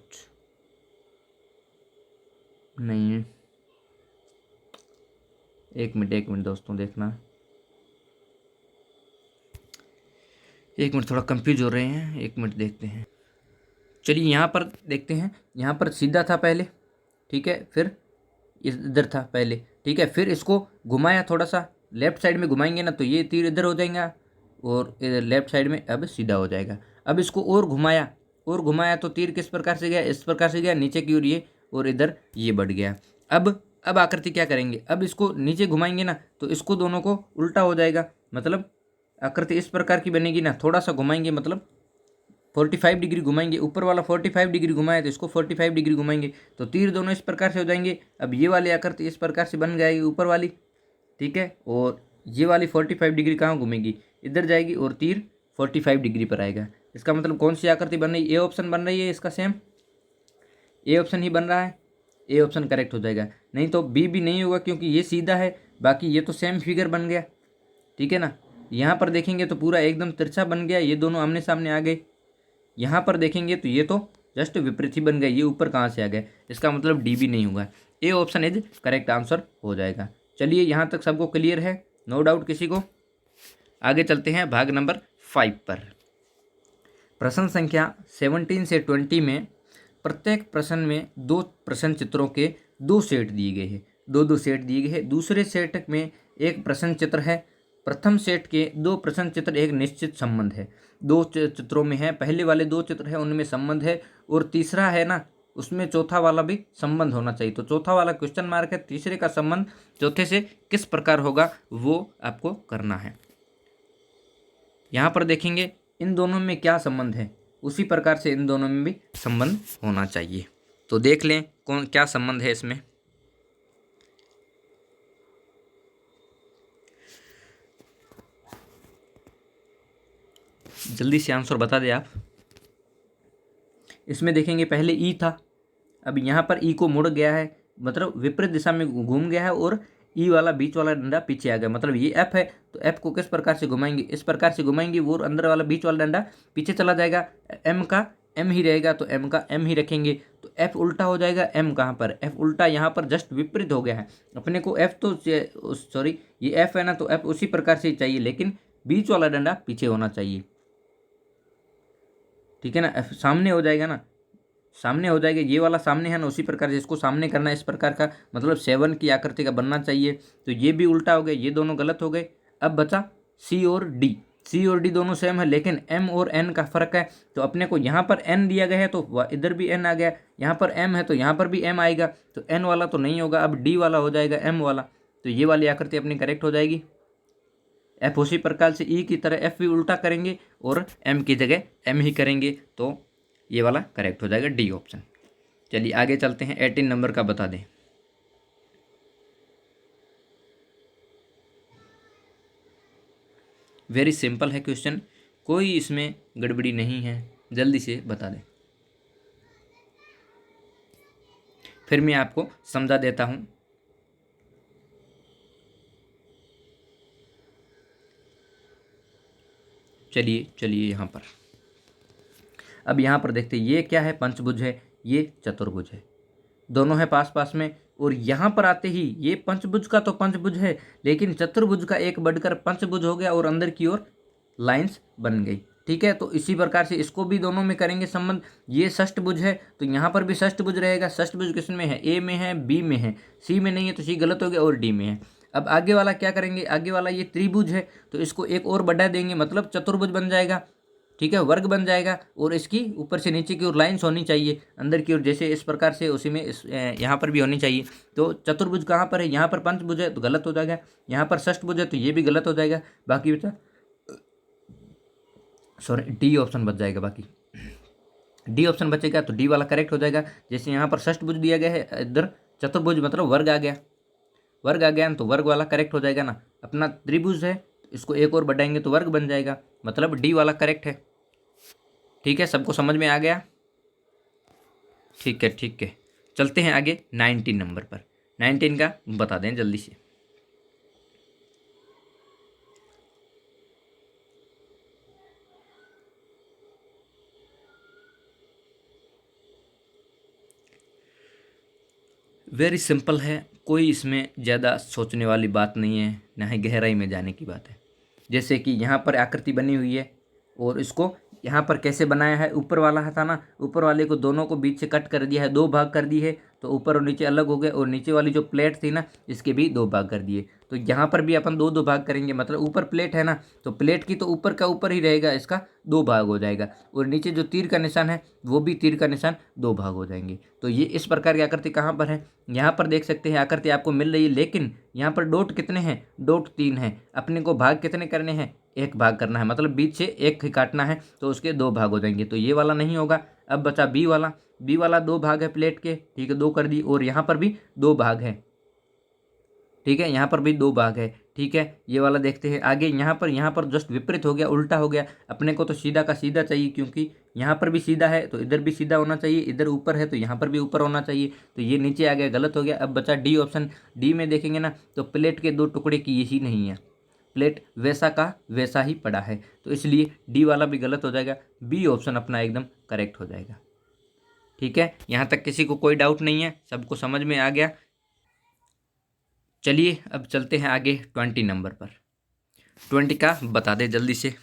नहीं, एक मिनट दोस्तों, देखना, एक मिनट, थोड़ा कंफ्यूज हो रहे हैं, एक मिनट देखते हैं। चलिए यहाँ पर देखते हैं, यहाँ पर सीधा था पहले, ठीक है, फिर इधर था पहले, ठीक है, फिर इसको घुमाया थोड़ा सा, लेफ्ट साइड में घुमाएंगे ना तो ये तीर इधर हो जाएगा और इधर लेफ्ट साइड में अब सीधा हो जाएगा। अब इसको और घुमाया तो तीर किस प्रकार से गया? इस प्रकार से गया, नीचे की ओर ये, और इधर ये बढ़ गया। अब आकृति क्या करेंगे? अब इसको नीचे घुमाएंगे ना तो इसको दोनों को उल्टा हो जाएगा, मतलब आकृति इस प्रकार की बनेगी ना, थोड़ा सा घुमाएंगे मतलब 45 डिग्री घुमाएंगे, ऊपर वाला 45 डिग्री घुमाया तो इसको 45 डिग्री घुमाएंगे तो तीर दोनों इस प्रकार से हो जाएंगे। अब ये वाली आकृति इस प्रकार से बन जाएगी ऊपर वाली, ठीक है, और ये वाली 45 डिग्री कहाँ घूमेगी? इधर जाएगी और तीर 45 डिग्री पर आएगा। इसका मतलब कौन सी आकृति बन रही है? ए ऑप्शन बन रही है इसका, सेम ए ऑप्शन ही बन रहा है, ए ऑप्शन करेक्ट हो जाएगा। नहीं तो बी भी नहीं होगा क्योंकि ये सीधा है, बाकी ये तो सेम फिगर बन गया, ठीक है ना। यहाँ पर देखेंगे तो पूरा एकदम तिरछा बन गया, ये दोनों आमने सामने आ गए। यहाँ पर देखेंगे तो ये तो जस्ट विपरीत ही बन गया, ये ऊपर कहाँ से आ गया, इसका मतलब डी भी नहीं होगा। A option is correct answer हो जाएगा। चलिए यहाँ तक सबको क्लियर है, नो डाउट किसी को? आगे चलते हैं भाग नंबर 5 पर। प्रश्न संख्या 17 से 20 में प्रत्येक प्रश्न में 2 प्रश्न चित्रों के 2 सेट दिए गए हैं, 2 सेट दिए गए हैं। दूसरे सेट में एक प्रश्न चित्र है, प्रथम सेट के 2 प्रश्न चित्र एक निश्चित संबंध है। 2 चित्रों में है, पहले वाले 2 चित्र है उनमें संबंध है, और तीसरा है ना उसमें चौथा वाला भी संबंध होना चाहिए। तो चौथा वाला क्वेश्चन मार्क है, तीसरे का संबंध चौथे से किस प्रकार होगा वो आपको करना है। यहाँ पर देखेंगे इन दोनों में क्या संबंध है, उसी प्रकार से इन दोनों में भी संबंध होना चाहिए। तो देख लें कौन क्या संबंध है इसमें। जल्दी से आंसर बता दें आप। इसमें देखेंगे पहले ई था, अब यहाँ पर ई को मुड़ गया है, मतलब विपरीत दिशा में घूम गया है, और ई वाला बीच वाला डंडा पीछे आ गया, मतलब ये एफ है तो एफ को किस प्रकार से घुमाएंगे? इस प्रकार से घुमाएंगे, वो अंदर वाला बीच वाला डंडा पीछे चला जाएगा, एम का एम ही रहेगा तो एम का एम ही रखेंगे, तो एफ उल्टा हो जाएगा। एम कहाँ पर? एफ उल्टा यहाँ पर जस्ट विपरीत हो गया है। अपने को एफ तो सॉरी ये एफ है ना, तो एफ उसी प्रकार से चाहिए, लेकिन बीच वाला डंडा पीछे होना चाहिए, ठीक है ना। एफ सामने हो जाएगा ना, सामने हो जाएगा, ये वाला सामने है ना, उसी प्रकार से इसको सामने करना है, इस प्रकार का, मतलब 7 की आकृति का बनना चाहिए। तो ये भी उल्टा हो गए, ये दोनों गलत हो गए। अब बचा सी और डी, सी और डी दोनों सेम है, लेकिन एम और एन का फर्क है। तो अपने को यहाँ पर एन दिया गया है तो इधर भी एन आ गया, यहाँ पर एम है तो यहाँ पर भी एम आएगा, तो एन वाला तो नहीं होगा, अब डी वाला हो जाएगा, एम वाला। तो ये वाली आकृति अपनी करेक्ट हो जाएगी। एफ उसी प्रकार से ई की तरह एफ भी उल्टा करेंगे और एम की जगह एम ही करेंगे, तो ये वाला करेक्ट हो जाएगा, डी ऑप्शन। चलिए आगे चलते हैं, 18 नंबर का बता दें। वेरी सिंपल है क्वेश्चन, कोई इसमें गड़बड़ी नहीं है, जल्दी से बता दें, फिर मैं आपको समझा देता हूं। चलिए यहाँ पर, अब यहाँ पर देखते हैं ये क्या है, पंचभुज है, ये चतुर्भुज है, दोनों है पास पास में। और यहाँ पर आते ही ये पंचभुज का तो पंचभुज है, लेकिन चतुर्भुज का एक बढ़कर पंचभुज हो गया और अंदर की ओर लाइंस बन गई। ठीक है। तो इसी प्रकार से इसको भी दोनों में करेंगे संबंध। ये षष्ठभुज है तो यहाँ पर भी षष्ठभुज रहेगा। षष्ठभुज किसमें है? ए में है, बी में है, सी में नहीं है तो सी गलत हो गया, और डी में है। अब आगे वाला क्या करेंगे? आगे वाला ये त्रिभुज है तो इसको एक और बढ़ा देंगे, मतलब चतुर्भुज बन जाएगा। ठीक है, वर्ग बन जाएगा। और इसकी ऊपर से नीचे की ओर लाइन्स होनी चाहिए, अंदर की ओर जैसे इस प्रकार से, उसी में यहाँ पर भी होनी चाहिए। तो चतुर्भुज कहाँ पर है? यहाँ पर पंचभुज है तो गलत हो जाएगा, यहाँ पर षष्ठभुज है तो ये भी गलत हो जाएगा। बाकी बचा सॉरी डी ऑप्शन बच जाएगा। बाकी डी ऑप्शन बचेगा तो डी वाला करेक्ट हो जाएगा। जैसे यहाँ पर षष्ठभुज दिया गया है, इधर चतुर्भुज मतलब वर्ग आ गया, वर्ग आ गया तो वर्ग वाला करेक्ट हो जाएगा ना। अपना त्रिभुज है, इसको एक और बढ़ाएंगे तो वर्ग बन जाएगा, मतलब डी वाला करेक्ट है। ठीक है, सबको समझ में आ गया? ठीक है, ठीक है। चलते हैं आगे 19 नंबर पर। 19 का बता दें जल्दी से। वेरी सिंपल है, कोई इसमें ज़्यादा सोचने वाली बात नहीं है, ना ही गहराई में जाने की बात है। जैसे कि यहाँ पर आकृति बनी हुई है और इसको यहाँ पर कैसे बनाया है? ऊपर वाला था ना, ऊपर वाले को दोनों को बीच से कट कर दिया है, दो भाग कर दिए है, तो ऊपर और नीचे अलग हो गए। और नीचे वाली जो प्लेट थी ना, इसके भी दो भाग कर दिए। तो यहाँ पर भी अपन दो दो भाग करेंगे, मतलब ऊपर प्लेट है ना, तो प्लेट की तो ऊपर का ऊपर ही रहेगा, इसका दो भाग हो जाएगा। और नीचे जो तीर का निशान है वो भी तीर का निशान दो भाग हो जाएंगे। तो ये इस प्रकार की आकृति कहाँ पर है? यहाँ पर देख सकते हैं आकृति आपको मिल रही है, लेकिन यहाँ पर डॉट कितने हैं? डॉट 3 है। अपने को भाग कितने करने हैं? एक भाग करना है, मतलब बीच से एक ही काटना है तो उसके दो भाग हो जाएंगे। तो ये वाला नहीं होगा। अब बचा बी वाला। बी वाला दो भाग है प्लेट के, ठीक है, दो कर दी। और यहाँ पर भी दो भाग है, ठीक है, यहाँ पर भी दो भाग है, ठीक है। ये वाला देखते हैं आगे। यहाँ पर जस्ट विपरीत हो गया, उल्टा हो गया। अपने को तो सीधा का सीधा चाहिए, क्योंकि यहाँ पर भी सीधा है तो इधर भी सीधा होना चाहिए, इधर ऊपर है तो यहाँ पर भी ऊपर होना चाहिए। तो ये नीचे आ गया, गलत हो गया। अब बचा डी ऑप्शन। डी में देखेंगे ना तो प्लेट के दो टुकड़े की यही नहीं है, प्लेट वैसा का वैसा ही पड़ा है, तो इसलिए डी वाला भी गलत हो जाएगा। बी ऑप्शन अपना एकदम करेक्ट हो जाएगा। ठीक है, यहाँ तक किसी को कोई डाउट नहीं है? सबको समझ में आ गया? चलिए अब चलते हैं आगे 20 नंबर पर। 20 का बता दे जल्दी से।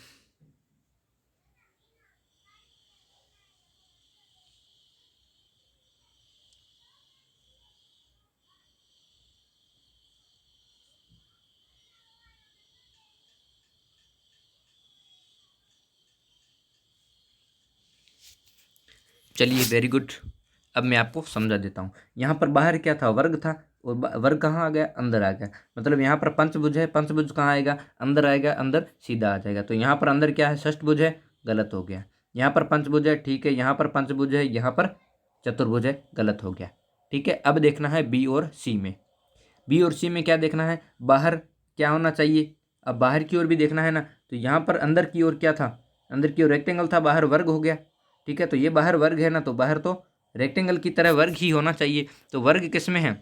चलिए वेरी गुड। अब मैं आपको समझा देता हूँ। यहाँ पर बाहर क्या था? वर्ग था। और वर्ग कहाँ आ गया? अंदर आ गया। मतलब यहाँ पर पंचभुज है, पंचभुज कहाँ आएगा? अंदर आएगा, अंदर सीधा आ जाएगा। तो यहाँ पर अंदर क्या है? षष्ठभुज है, गलत हो गया। यहाँ पर पंचभुज है, ठीक है, यहाँ पर पंचभुज है, यहाँ पर चतुर्भुज है, गलत हो गया। ठीक है, अब देखना है बी और सी में। बी और सी में क्या देखना है? बाहर क्या होना चाहिए? अब बाहर की ओर भी देखना है ना, तो यहाँ पर अंदर की ओर क्या था? अंदर की ओर रेक्टेंगल था, बाहर वर्ग हो गया। ठीक है, तो ये बाहर वर्ग है ना, तो बाहर तो रेक्टेंगल की तरह वर्ग ही होना चाहिए। तो वर्ग किस में है?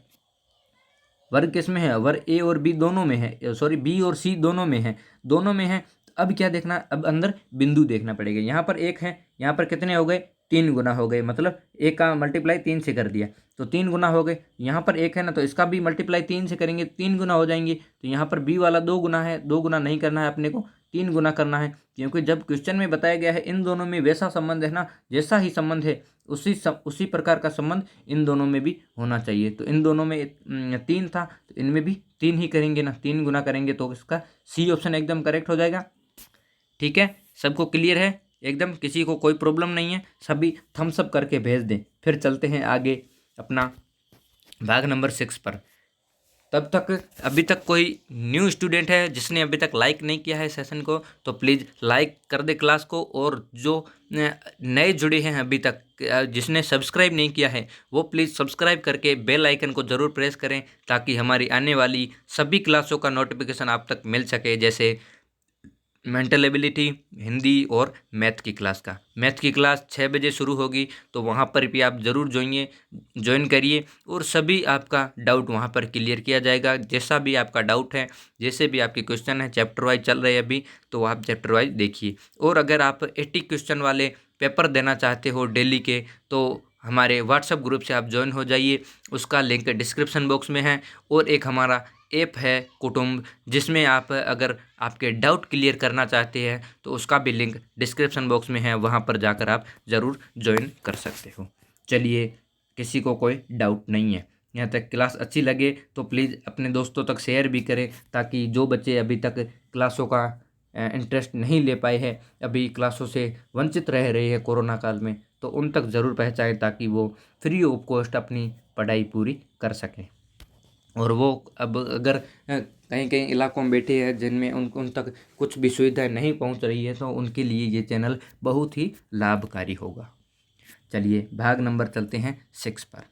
वर्ग किस में है? वर्ग ए और बी दोनों में है, सॉरी बी और सी दोनों में है, दोनों में है। अब क्या देखना? अब अंदर बिंदु देखना पड़ेगा। यहाँ पर एक है, यहाँ पर कितने हो गए? 3 गुना हो गए, मतलब एक का मल्टीप्लाई 3 से कर दिया तो 3 गुना हो गए। यहाँ पर एक है ना, तो इसका भी मल्टीप्लाई 3 से करेंगे, 3 गुना हो जाएंगे। तो यहाँ पर बी वाला 2 गुना है, 2 गुना नहीं करना है अपने को, 3 गुना करना है। क्योंकि जब क्वेश्चन में बताया गया है इन दोनों में वैसा संबंध है ना, जैसा ही संबंध है उसी प्रकार का संबंध इन दोनों में भी होना चाहिए। तो इन दोनों में 3 था तो इनमें भी 3 ही करेंगे ना, 3 गुना करेंगे तो इसका सी ऑप्शन एकदम करेक्ट हो जाएगा। ठीक है, सबको क्लियर है एकदम? किसी को कोई प्रॉब्लम नहीं है? सभी थम्स अप करके भेज दें। फिर चलते हैं आगे अपना भाग नंबर 6 पर। तब तक अभी तक कोई न्यू स्टूडेंट है जिसने अभी तक लाइक नहीं किया है सेशन को, तो प्लीज़ लाइक कर दे क्लास को। और जो नए जुड़े हैं अभी तक, जिसने सब्सक्राइब नहीं किया है, वो प्लीज़ सब्सक्राइब करके बेल आइकन को ज़रूर प्रेस करें, ताकि हमारी आने वाली सभी क्लासों का नोटिफिकेशन आप तक मिल सके। जैसे मेंटल एबिलिटी, हिंदी और मैथ की क्लास का। मैथ की क्लास 6 बजे शुरू होगी, तो वहाँ पर भी आप ज़रूर ज्वाइन करिए, और सभी आपका डाउट वहाँ पर क्लियर किया जाएगा। जैसा भी आपका डाउट है, जैसे भी आपके क्वेश्चन है, चैप्टर वाइज चल रहे हैं अभी, तो आप चैप्टर वाइज देखिए। और अगर आप 80 क्वेश्चन वाले पेपर देना चाहते हो डेली के, तो हमारे व्हाट्सएप ग्रुप से आप ज्वाइन हो जाइए, उसका लिंक डिस्क्रिप्शन बॉक्स में है। और एक हमारा ऐप है कुटुंब, जिसमें आप अगर आपके डाउट क्लियर करना चाहते हैं तो उसका भी लिंक डिस्क्रिप्शन बॉक्स में है, वहाँ पर जाकर आप ज़रूर ज्वाइन कर सकते हो। चलिए, किसी को कोई डाउट नहीं है, यहाँ तक क्लास अच्छी लगे तो प्लीज़ अपने दोस्तों तक शेयर भी करें, ताकि जो बच्चे अभी तक क्लासों का इंटरेस्ट नहीं ले पाए हैं, अभी क्लासों से वंचित रह रहे हैं कोरोना काल में, तो उन तक ज़रूर पहुँचाएँ, ताकि वो फ्री ऑफ कॉस्ट अपनी पढ़ाई पूरी कर सकें। और वो अब अगर कहीं कहीं इलाकों में बैठे हैं जिनमें उन तक कुछ भी सुविधाएं नहीं पहुंच रही है, तो उनके लिए ये चैनल बहुत ही लाभकारी होगा। चलिए, भाग नंबर चलते हैं 6 पर।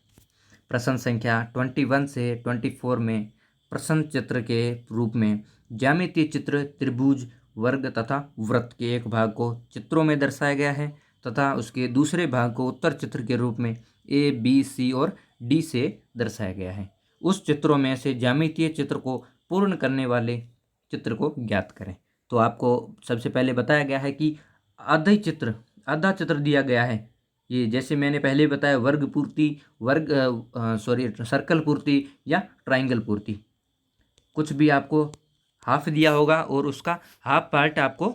प्रश्न संख्या 21 से 24 में प्रश्न चित्र के रूप में ज्यामितीय चित्र त्रिभुज, वर्ग तथा वृत्त के एक भाग को चित्रों में दर्शाया गया है, तथा उसके दूसरे भाग को उत्तर चित्र के रूप में ए, बी, सी और डी से दर्शाया गया है। उस चित्रों में से ज्यामितीय चित्र को पूर्ण करने वाले चित्र को ज्ञात करें। तो आपको सबसे पहले बताया गया है कि आधा चित्र दिया गया है। ये जैसे मैंने पहले बताया, वर्ग पूर्ति, सर्कल पूर्ति या ट्राइंगल पूर्ति, कुछ भी आपको हाफ दिया होगा और उसका हाफ पार्ट आपको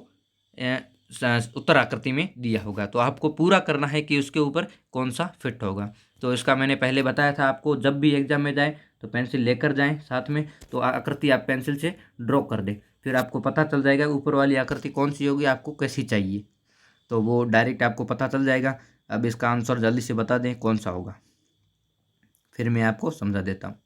उत्तर आकृति में दिया होगा, तो आपको पूरा करना है कि उसके ऊपर कौन सा फिट होगा। तो इसका मैंने पहले बताया था आपको, जब भी एग्जाम में जाए तो पेंसिल लेकर जाएं साथ में, तो आकृति आप पेंसिल से ड्रॉ कर दें, फिर आपको पता चल जाएगा ऊपर वाली आकृति कौन सी होगी, आपको कैसी चाहिए, तो वो डायरेक्ट आपको पता चल जाएगा। अब इसका आंसर जल्दी से बता दें कौन सा होगा, फिर मैं आपको समझा देता हूँ।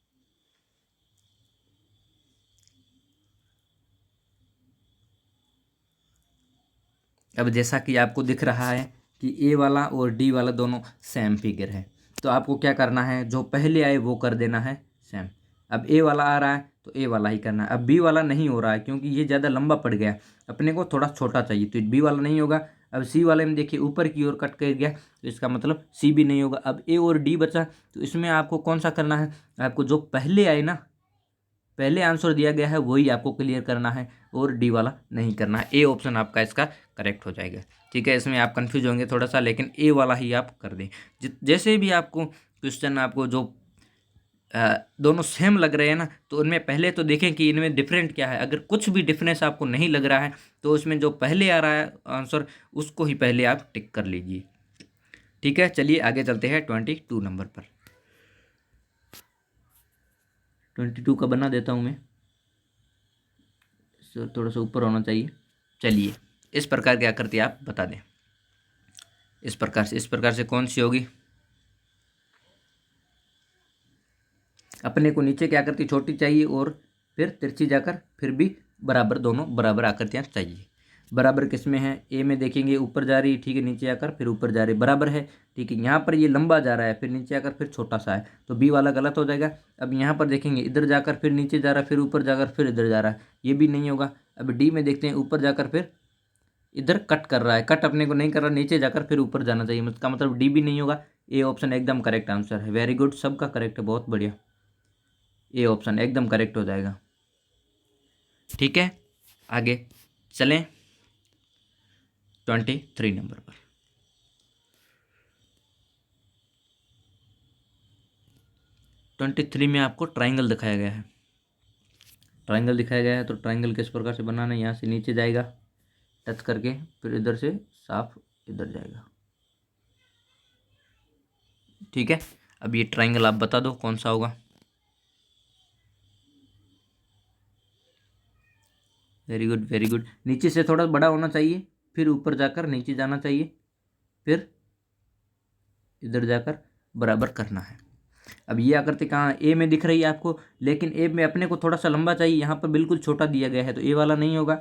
अब जैसा कि आपको दिख रहा है कि ए वाला और डी वाला दोनों सेम फिगर है, तो आपको क्या करना है, जो पहले आए वो कर देना है सेम। अब ए वाला आ रहा है तो ए वाला ही करना है। अब बी वाला नहीं हो रहा है क्योंकि ये ज़्यादा लंबा पड़ गया, अपने को थोड़ा छोटा चाहिए, तो बी वाला नहीं होगा। अब सी वाले में देखिए ऊपर की ओर कट कर गया, तो इसका मतलब सी भी नहीं होगा। अब ए और डी बचा, तो इसमें आपको कौन सा करना है, आपको जो पहले आए ना, पहले आंसर दिया गया है वही आपको क्लियर करना है, और डी वाला नहीं करना है। ए ऑप्शन आपका इसका करेक्ट हो जाएगा। ठीक है, इसमें आप कंफ्यूज होंगे थोड़ा सा, लेकिन ए वाला ही आप कर दें। जैसे भी आपको क्वेश्चन आपको जो दोनों सेम लग रहे हैं ना, तो उनमें पहले तो देखें कि इनमें डिफरेंट क्या है। अगर कुछ भी डिफरेंस आपको नहीं लग रहा है तो उसमें जो पहले आ रहा है आंसर, उसको ही पहले आप टिक कर लीजिए। ठीक है, चलिए आगे चलते हैं 22 नंबर पर। 22 का बना देता हूँ मैं, थोड़ा सा ऊपर होना चाहिए। चलिए, इस प्रकार की आकृति आप बता दें। इस प्रकार से कौन सी होगी, अपने को नीचे की आकृति छोटी चाहिए और फिर तिरछी जाकर फिर भी बराबर, दोनों बराबर आकृतियाँ चाहिए। बराबर किस में है, ए में देखेंगे ऊपर जा रही है, ठीक है, नीचे आकर फिर ऊपर जा रही है, बराबर है। ठीक है, यहाँ पर ये लंबा जा रहा है, फिर नीचे आकर फिर छोटा सा है, तो बी वाला गलत हो जाएगा। अब यहाँ पर देखेंगे इधर जाकर फिर नीचे जा रहा है, फिर ऊपर जाकर फिर इधर जा रहा है, ये भी नहीं होगा। अब डी में देखते हैं, ऊपर जाकर फिर इधर कट कर रहा है, कट अपने को नहीं कर रहा, नीचे जाकर फिर ऊपर जाना चाहिए, इसका मतलब डी भी नहीं होगा। ए ऑप्शन एकदम करेक्ट आंसर है। वेरी गुड, सबका करेक्ट है, बहुत बढ़िया, ए ऑप्शन एकदम करेक्ट हो जाएगा। ठीक है, आगे चलें 23 नंबर पर। 23 में आपको ट्राइंगल दिखाया गया है। ट्राइंगल दिखाया गया है तो ट्राइंगल किस प्रकार से बनाना है, यहाँ से नीचे जाएगा टच करके, फिर इधर से साफ इधर जाएगा। ठीक है, अब ये ट्राइंगल आप बता दो कौन सा होगा। वेरी गुड वेरी गुड, नीचे से थोड़ा बड़ा होना चाहिए, फिर ऊपर जाकर नीचे जाना चाहिए, फिर इधर जाकर बराबर करना है। अब ये आकृति कहाँ, ए में दिख रही है आपको, लेकिन ए में अपने को थोड़ा सा लंबा चाहिए, यहाँ पर बिल्कुल छोटा दिया गया है, तो ए वाला नहीं होगा।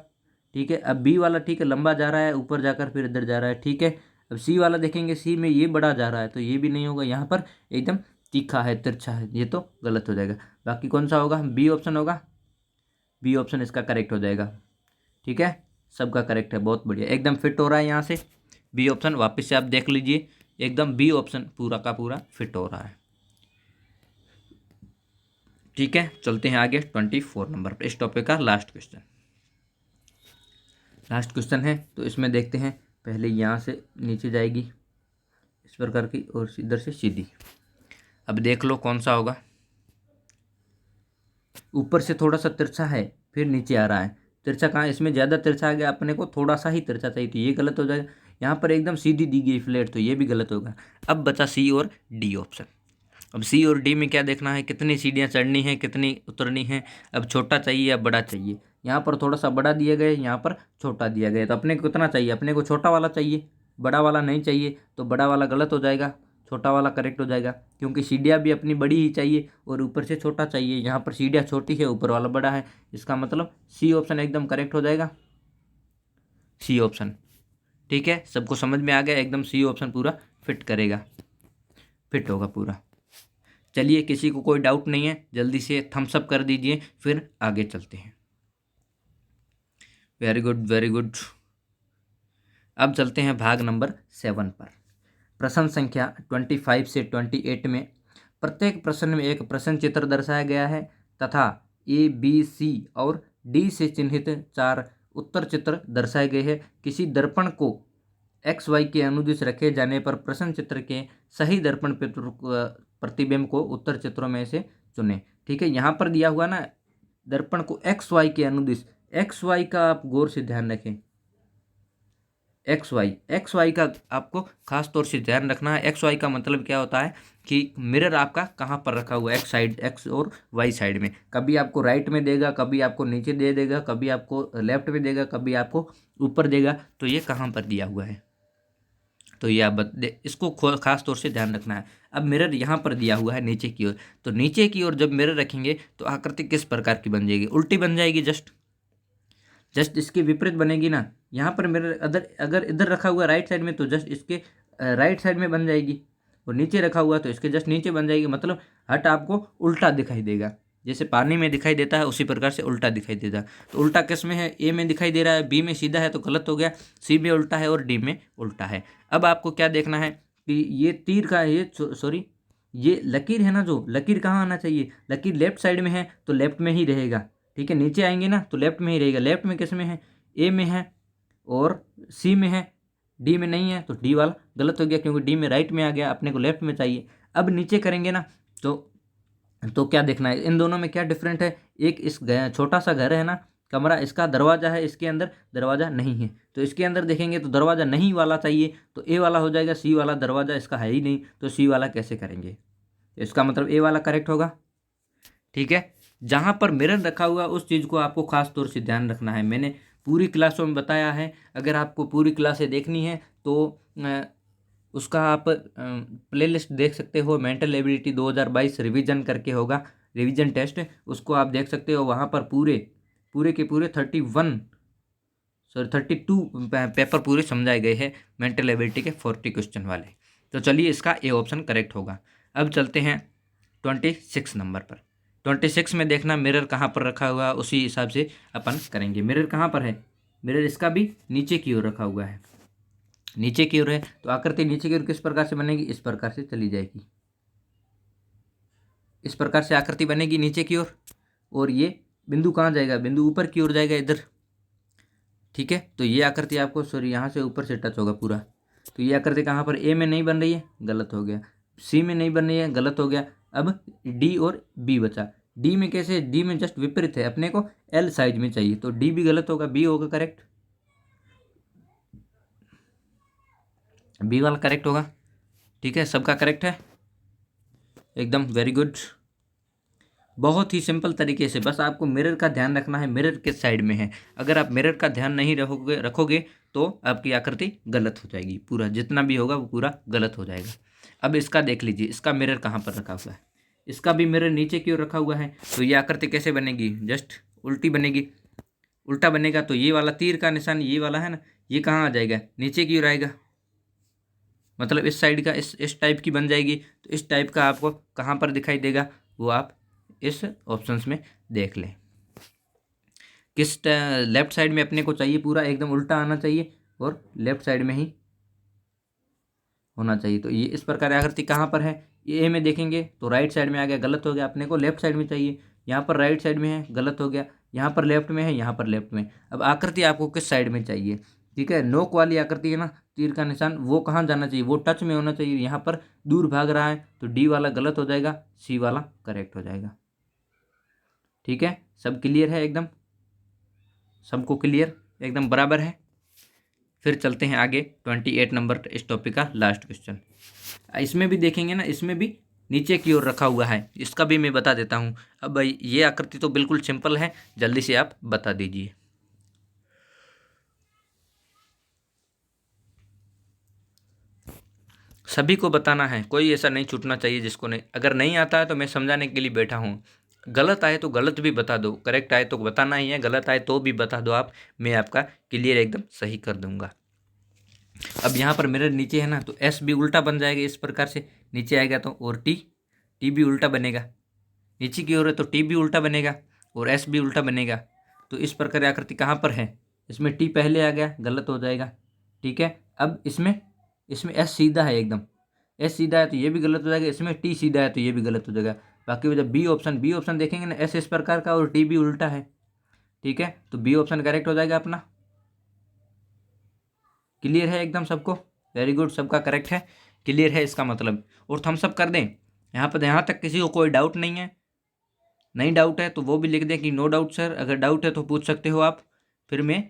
ठीक है, अब बी वाला ठीक है, लंबा जा रहा है, ऊपर जाकर फिर इधर जा रहा है। ठीक है, अब सी वाला देखेंगे, सी में ये बड़ा जा रहा है, तो ये भी नहीं होगा, यहाँ पर एकदम तीखा है, तिरछा है, ये तो गलत हो जाएगा। बाकी कौन सा होगा, बी ऑप्शन होगा, बी ऑप्शन इसका करेक्ट हो जाएगा। ठीक है, सबका करेक्ट है, बहुत बढ़िया, एकदम फिट हो रहा है यहाँ से। बी ऑप्शन वापस से आप देख लीजिए, एकदम बी ऑप्शन पूरा का पूरा फिट हो रहा है। ठीक है, चलते हैं आगे 24 नंबर पर, इस टॉपिक का लास्ट क्वेश्चन है। तो इसमें देखते हैं, पहले यहाँ से नीचे जाएगी इस प्रकार की, और इधर से सीधी। अब देख लो कौन सा होगा। ऊपर से थोड़ा सा तिरछा है, फिर नीचे आ रहा है। तिरछा कहाँ, इसमें ज़्यादा तिरछा आ गया, अपने को थोड़ा सा ही तिरछा चाहिए, तो ये गलत हो जाएगा। यहाँ पर एकदम सीधी दी गई फ्लैट, तो ये भी गलत होगा। अब बचा सी और डी ऑप्शन। अब सी और डी में क्या देखना है, कितनी सीढ़ियाँ चढ़नी है, कितनी उतरनी है। अब छोटा चाहिए या बड़ा चाहिए, यहाँ पर थोड़ा सा बड़ा दिया गया है, यहाँ पर छोटा दिया गया है। तो अपने को कितना चाहिए, अपने को छोटा वाला चाहिए, बड़ा वाला नहीं चाहिए। तो बड़ा वाला गलत हो जाएगा, छोटा वाला करेक्ट हो जाएगा, क्योंकि सीढ़ियाँ भी अपनी बड़ी ही चाहिए और ऊपर से छोटा चाहिए। यहाँ पर सीढ़ियाँ छोटी है, ऊपर वाला बड़ा है, इसका मतलब सी ऑप्शन एकदम करेक्ट हो जाएगा, सी ऑप्शन। ठीक है, सबको समझ में आ गया, एकदम सी ऑप्शन पूरा फिट करेगा, फिट होगा पूरा। चलिए, किसी को कोई डाउट नहीं है, जल्दी से थम्स अप कर दीजिए, फिर आगे चलते हैं। Very good, very good. अब चलते हैं भाग नंबर 7 पर। प्रश्न संख्या 25 से 28 में प्रत्येक प्रश्न में एक प्रश्न चित्र दर्शाया गया है तथा ए, बी, सी और डी से चिन्हित 4 उत्तर चित्र दर्शाए गए हैं। किसी दर्पण को एक्स वाई के अनुदिश रखे जाने पर प्रश्न चित्र के सही दर्पण प्रतिबिंब को उत्तर चित्रों में से चुनें। ठीक है, यहाँ पर दिया हुआ ना, दर्पण को एक्स वाई के अनुदिश, एक्स वाई का आप गौर से ध्यान रखें। एक्स वाई का आपको खास तौर से ध्यान रखना है। एक्स वाई का मतलब क्या होता है कि मिरर आपका कहाँ पर रखा हुआ है, एक्स साइड, एक्स और वाई साइड में। कभी आपको राइट में देगा, कभी आपको नीचे दे देगा, कभी आपको लेफ्ट में देगा, कभी आपको ऊपर देगा। तो ये कहाँ पर दिया हुआ है, तो ये आप इसको खास तौर से ध्यान रखना है। अब मिरर यहाँ पर दिया हुआ है नीचे की ओर, तो नीचे की ओर जब मिरर रखेंगे तो आकृति किस प्रकार की बन जाएगी, उल्टी बन जाएगी, जस्ट इसके विपरीत बनेगी ना। यहाँ पर मिरर अगर इधर रखा हुआ राइट साइड में, तो जस्ट इसके राइट साइड में बन जाएगी, और नीचे रखा हुआ तो इसके जस्ट नीचे बन जाएगी। मतलब हट आपको उल्टा दिखाई देगा, जैसे पानी में दिखाई देता है उसी प्रकार से उल्टा दिखाई देता है। तो उल्टा किस में है, ए में दिखाई दे रहा है, बी में सीधा है तो गलत हो गया, सी में उल्टा है और डी में उल्टा है। अब आपको क्या देखना है कि ये तीर का, ये सॉरी, ये लकीर है ना, जो लकीर कहाँ आना चाहिए, लकीर लेफ्ट साइड में है तो लेफ्ट में ही रहेगा। ठीक है, नीचे आएंगे ना तो लेफ्ट में ही रहेगा। लेफ्ट में किस में है, ए में है और सी में है, डी में नहीं है, तो डी वाला गलत हो गया, क्योंकि डी में राइट में आ गया, अपने को लेफ्ट में चाहिए। अब नीचे करेंगे ना तो क्या देखना है, इन दोनों में क्या डिफरेंट है। एक इस छोटा सा घर है ना, कमरा, इसका दरवाजा है, इसके अंदर दरवाजा नहीं है। तो इसके अंदर देखेंगे तो दरवाजा नहीं वाला चाहिए, तो ए वाला हो जाएगा। सी वाला दरवाजा इसका है ही नहीं, तो सी वाला कैसे करेंगे, इसका मतलब ए वाला करेक्ट होगा। ठीक है, जहाँ पर मिरर रखा हुआ उस चीज़ को आपको खास तौर से ध्यान रखना है। मैंने पूरी क्लासों में बताया है, अगर आपको पूरी क्लासें देखनी है तो उसका आप प्लेलिस्ट देख सकते हो। मेंटल एबिलिटी 2022 रिवीजन करके होगा, रिवीजन टेस्ट, उसको आप देख सकते हो। वहाँ पर पूरे के पूरे 32 पेपर पूरे समझाए गए हैं मेंटल एबिलिटी के 40 क्वेश्चन वाले। तो चलिए, इसका ए ऑप्शन करेक्ट होगा। अब चलते हैं 26 नंबर पर। 26 में देखना मिरर कहाँ पर रखा हुआ, उसी हिसाब से अपन करेंगे। मिरर कहाँ पर है, मिरर इसका भी नीचे की ओर रखा हुआ है, नीचे की ओर है, तो आकृति नीचे की ओर किस प्रकार से बनेगी, इस प्रकार से चली जाएगी, इस प्रकार से आकृति बनेगी नीचे की ओर। और ये बिंदु कहाँ जाएगा, बिंदु ऊपर की ओर जाएगा, इधर। ठीक है, तो ये आकृति आपको, सॉरी, यहाँ से ऊपर से टच होगा पूरा। तो ये आकृति कहाँ पर, ए में नहीं बन रही है, गलत हो गया। सी में नहीं बन रही है, गलत हो गया। अब डी और बी बचा। डी में कैसे, डी में जस्ट विपरीत है, अपने को एल साइज में चाहिए, तो डी भी गलत होगा, बी होगा करेक्ट, बी वाला करेक्ट होगा। ठीक है, सबका करेक्ट है एकदम, वेरी गुड। बहुत ही सिंपल तरीके से, बस आपको मिरर का ध्यान रखना है, मिरर किस साइड में है। अगर आप मिरर का ध्यान नहीं रखोगे तो आपकी आकृति गलत हो जाएगी, पूरा जितना भी होगा वो पूरा गलत हो जाएगा। अब इसका देख लीजिए, इसका मिरर कहाँ पर रखा हुआ है, इसका भी मिरर नीचे की ओर रखा हुआ है। तो ये आकृति कैसे बनेगी, जस्ट उल्टी बनेगी, उल्टा बनेगा। तो ये वाला तीर का निशान, ये वाला है ना, ये कहाँ आ जाएगा, नीचे की ओर आएगा, मतलब इस साइड का, इस टाइप की बन जाएगी। तो इस टाइप का आपको कहाँ पर दिखाई देगा, वो आप इस ऑप्शंस में देख लें। किस लेफ्ट साइड में अपने को चाहिए, पूरा एकदम उल्टा आना चाहिए और लेफ्ट साइड में ही होना चाहिए। तो ये इस प्रकार आकृति कहाँ पर है, ये ए में देखेंगे तो राइट साइड में आ गया, गलत हो गया। अपने को लेफ्ट साइड में चाहिए, यहाँ पर राइट साइड में है, गलत हो गया। यहाँ पर लेफ्ट में है, यहाँ पर लेफ्ट में। अब आकृति आपको किस साइड में चाहिए, ठीक है। नोक वाली आकृति है ना, तीर का निशान, वो कहाँ जाना चाहिए, वो टच में होना चाहिए। यहाँ पर दूर भाग रहा है, तो डी वाला गलत हो जाएगा, सी वाला करेक्ट हो जाएगा। ठीक है, सब क्लियर है एकदम, सबको क्लियर एकदम बराबर है। फिर चलते हैं आगे 28 नंबर इस टॉपिक का लास्ट क्वेश्चन। इसमें भी देखेंगे ना, इसमें भी नीचे की ओर रखा हुआ है, इसका भी मैं बता देता हूँ। अब भाई ये आकृति तो बिल्कुल सिंपल है, जल्दी से आप बता दीजिए। सभी को बताना है, कोई ऐसा नहीं छूटना चाहिए जिसको नहीं। अगर नहीं आता है तो मैं समझाने के लिए बैठा हूँ, गलत आए तो गलत भी बता दो, करेक्ट आए तो बताना ही है, गलत आए तो भी बता दो आप, मैं आपका क्लियर एकदम सही कर दूंगा। अब यहाँ पर मिरर नीचे है ना, तो एस भी उल्टा बन जाएगा इस प्रकार से, नीचे आएगा तो, और टी भी उल्टा बनेगा, नीचे की ओर है तो टी भी उल्टा बनेगा और एस भी उल्टा बनेगा। तो इस प्रकार आकृति कहाँ पर है, इसमें टी पहले आ गया, गलत हो जाएगा। ठीक है, अब इसमें इसमें एस सीधा है एकदम, एस सीधा है तो ये भी गलत हो जाएगा, इसमें टी सीधा है तो ये भी गलत हो जाएगा। बाकी जब बी ऑप्शन देखेंगे ना, एस इस प्रकार का और टी भी उल्टा है। ठीक है, तो बी ऑप्शन करेक्ट हो जाएगा अपना। क्लियर है एकदम सबको, वेरी गुड, सबका करेक्ट है, क्लियर है इसका मतलब। और थम्स अप कर दें यहाँ पर, यहाँ तक किसी को कोई डाउट नहीं है? नहीं डाउट है तो वो भी लिख दें कि नो डाउट सर, अगर डाउट है तो पूछ सकते हो आप, फिर मैं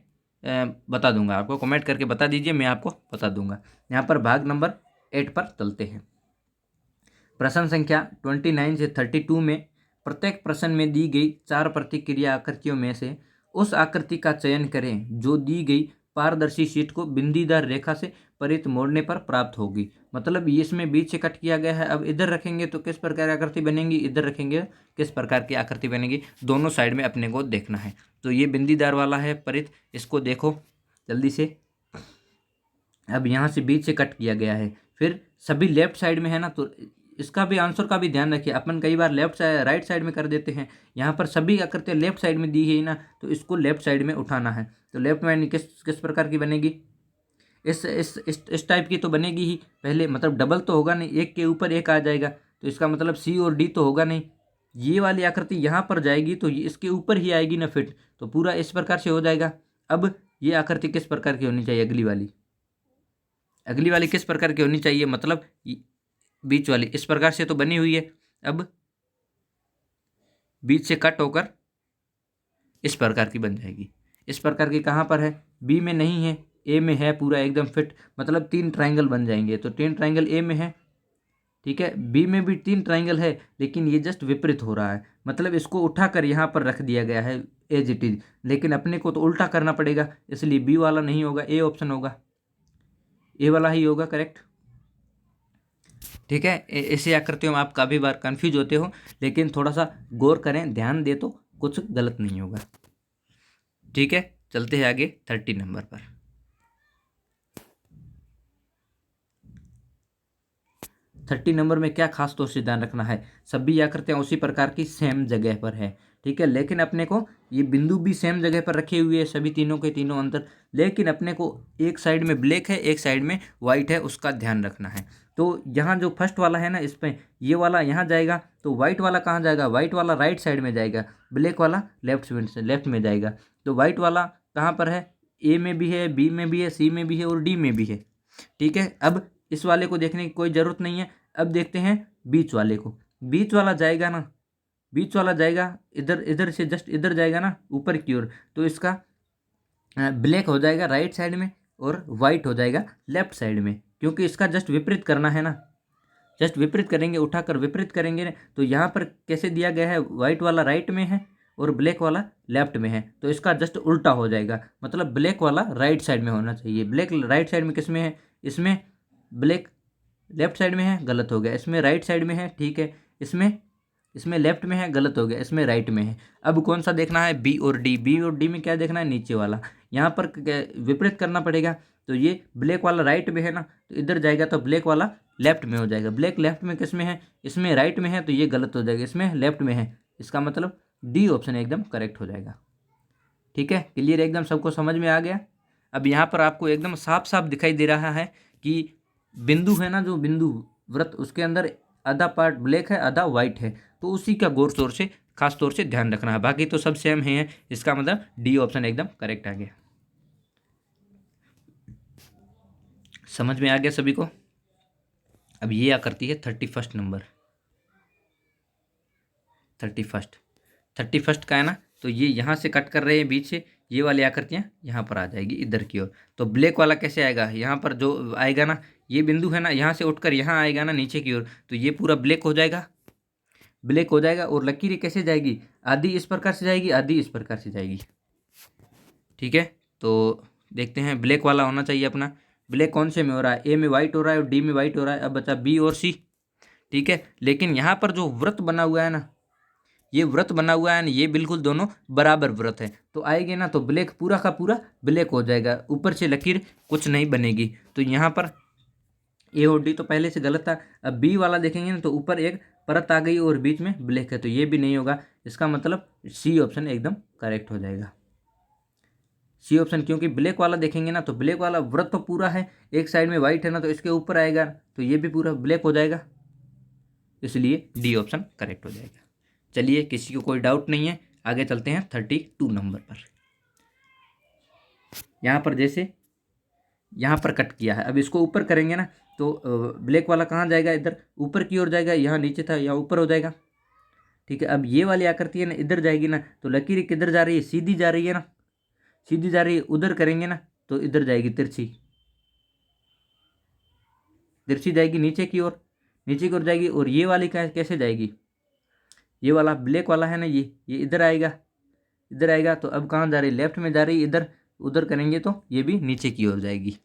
बता दूंगा आपको, कमेंट करके बता दीजिए, मैं आपको बता दूंगा। यहाँ पर भाग नंबर 8 पर चलते हैं। प्रश्न संख्या 29 से 32 में प्रत्येक प्रश्न में दी गई 4 प्रतिक्रिया आकृतियों में से उस आकृति का चयन करें जो दी गई पारदर्शी शीट को बिंदीदार रेखा से परित मोड़ने पर प्राप्त होगी। मतलब ये इसमें बीच से कट किया गया है, अब इधर रखेंगे तो किस प्रकार की आकृति बनेगी, इधर रखेंगे किस प्रकार की आकृति बनेगी, दोनों साइड में अपने को देखना है। तो ये बिंदीदार वाला है परित, इसको देखो जल्दी से। अब यहाँ से बीच से कट किया गया है, फिर सभी लेफ्ट साइड में है ना, तो इसका भी आंसर का भी ध्यान रखिए, अपन कई बार लेफ्ट साइड राइट साइड में कर देते हैं। यहाँ पर सभी आकृतियाँ लेफ्ट साइड में दी है ना, तो इसको लेफ्ट साइड में उठाना है। तो लेफ्ट में किस किस प्रकार की बनेगी, इस टाइप की तो बनेगी ही पहले, मतलब डबल तो होगा नहीं, एक के ऊपर एक आ जाएगा, तो इसका मतलब सी और डी तो होगा नहीं। ये वाली आकृति यहाँ पर जाएगी तो ये इसके ऊपर ही आएगी ना फिट, तो पूरा इस प्रकार से हो जाएगा। अब ये आकृति किस प्रकार की होनी चाहिए, अगली वाली किस प्रकार की होनी चाहिए, मतलब बीच वाली इस प्रकार से तो बनी हुई है, अब बीच से कट होकर इस प्रकार की बन जाएगी। इस प्रकार की कहाँ पर है, बी में नहीं है, ए में है, पूरा एकदम फिट, मतलब 3 ट्राइंगल बन जाएंगे। तो 3 ट्राइंगल ए में है, ठीक है, बी में भी 3 ट्राइंगल है, लेकिन ये जस्ट विपरीत हो रहा है, मतलब इसको उठाकर यहाँ पर रख दिया गया है एज इट इज, लेकिन अपने को तो उल्टा करना पड़ेगा, इसलिए बी वाला नहीं होगा, ए ऑप्शन होगा, ए वाला ही होगा करेक्ट। ठीक है, ऐसे आकृतियों में आप काफ़ी बार कंफ्यूज होते हो, लेकिन थोड़ा सा गौर करें, ध्यान दे तो कुछ गलत नहीं होगा। ठीक है, चलते हैं आगे 30 नंबर पर। 30 नंबर में क्या खास तौर से ध्यान रखना है, सभी आकृतियाँ उसी प्रकार की सेम जगह पर है। ठीक है, लेकिन अपने को ये बिंदु भी सेम जगह पर रखे हुए है, सभी तीनों के तीनों अंदर, लेकिन अपने को एक साइड में ब्लैक है, एक साइड में वाइट है, उसका ध्यान रखना है। तो यहाँ जो फर्स्ट वाला है ना, इस पर ये वाला यहाँ जाएगा, तो वाइट वाला कहाँ जाएगा, वाइट वाला राइट साइड में जाएगा, ब्लैक वाला लेफ्ट में जाएगा। तो वाइट वाला कहाँ पर है, ए में भी है, बी में भी है, सी में भी है और डी में भी है। ठीक है, अब इस वाले को देखने की कोई ज़रूरत नहीं है। अब देखते हैं बीच वाले को, बीच वाला जाएगा ना, बीच वाला जाएगा इधर, इधर से जस्ट इधर जाएगा ना ऊपर की ओर, तो इसका ब्लैक हो जाएगा राइट साइड में और वाइट हो जाएगा लेफ्ट साइड में, क्योंकि इसका जस्ट विपरीत करना है ना, जस्ट विपरीत करेंगे, उठाकर विपरीत करेंगे ना। तो यहाँ पर कैसे दिया गया है, वाइट वाला राइट में है और ब्लैक वाला लेफ्ट में है, तो इसका जस्ट उल्टा हो जाएगा, मतलब ब्लैक वाला राइट साइड में होना चाहिए। ब्लैक राइट साइड में किस में है, इसमें ब्लैक लेफ्ट साइड में है, गलत हो गया, इसमें राइट साइड में है, ठीक है, इसमें इसमें लेफ्ट में है, गलत हो गया, इसमें राइट में है। अब कौन सा देखना है, बी और डी, बी और डी में क्या देखना है, नीचे वाला, यहाँ पर विपरीत करना पड़ेगा। तो ये ब्लैक वाला राइट में है ना, तो इधर जाएगा तो ब्लैक वाला लेफ्ट में हो जाएगा, ब्लैक लेफ्ट में किस में है, इसमें राइट में है, तो ये गलत हो जाएगा, इसमें लेफ्ट में है, इसका मतलब डी ऑप्शन एकदम करेक्ट हो जाएगा। ठीक है, क्लियर एकदम, सबको समझ में आ गया। अब यहाँ पर आपको एकदम साफ साफ दिखाई दे रहा है कि बिंदु है ना, जो बिंदु वृत्त, उसके अंदर आधा पार्ट ब्लैक है, आधा वाइट है, तो उसी का गौर तौर से खास तौर से ध्यान रखना है, बाकी तो सब सेम है, इसका मतलब डी ऑप्शन एकदम करेक्ट आ गया। समझ में आ गया सभी को। अब ये क्या करती है 31 नंबर, 31 31 का है ना, तो ये यहाँ से कट कर रहे हैं बीच से, ये वाली आकृतियाँ यहाँ पर आ जाएगी इधर की ओर। तो ब्लैक वाला कैसे आएगा, यहाँ पर जो आएगा ना, ये बिंदु है ना, यहाँ से उठकर यहाँ आएगा ना नीचे की ओर, तो ये पूरा ब्लैक हो जाएगा, ब्लैक हो जाएगा। और लकीर कैसे जाएगी, आधी इस प्रकार से जाएगी, आधी इस प्रकार से जाएगी। ठीक है, तो देखते हैं, ब्लैक वाला होना चाहिए अपना। ब्लैक कौन से में हो रहा है, ए में वाइट हो रहा है और डी में वाइट हो रहा है। अब बचा बी और सी। ठीक है, लेकिन यहाँ पर जो वृत्त बना हुआ है ना, ये वृत्त बना हुआ है ना, ये बिल्कुल दोनों बराबर वृत्त है, तो आएगी ना तो ब्लैक पूरा का पूरा ब्लैक हो जाएगा, ऊपर से लकीर कुछ नहीं बनेगी। तो यहाँ पर ए और डी तो पहले से गलत था। अब बी वाला देखेंगे ना, तो ऊपर एक परत आ गई और बीच में ब्लैक है, तो ये भी नहीं होगा। इसका मतलब सी ऑप्शन एकदम करेक्ट हो जाएगा, सी ऑप्शन। क्योंकि ब्लैक वाला देखेंगे ना, तो ब्लैक वाला वृत्त तो पूरा है, एक साइड में वाइट है ना, तो इसके ऊपर आएगा तो ये भी पूरा ब्लैक हो जाएगा, इसलिए डी ऑप्शन करेक्ट हो जाएगा। चलिए, किसी को कोई डाउट नहीं है, आगे चलते हैं 32 नंबर पर। यहाँ पर जैसे यहाँ पर कट किया है, अब इसको ऊपर करेंगे ना, तो ब्लैक वाला कहाँ जाएगा, इधर ऊपर की ओर जाएगा, यहाँ नीचे था यहाँ ऊपर हो जाएगा। ठीक है, अब ये वाली आकृति है ना, इधर जाएगी ना, तो लकीर किधर जा रही है, सीधी जा रही है ना, सीधी जा रही है। उधर करेंगे ना तो इधर जाएगी तिरछी, तिरछी जाएगी नीचे की ओर, नीचे की ओर जाएगी। और ये वाली कैसे जाएगी, ये वाला ब्लैक वाला है ना, ये इधर आएगा, इधर आएगा। तो अब कहाँ जा रही है, लेफ्ट में जा रही है, इधर उधर करेंगे तो ये भी नीचे की ओर जाएगी।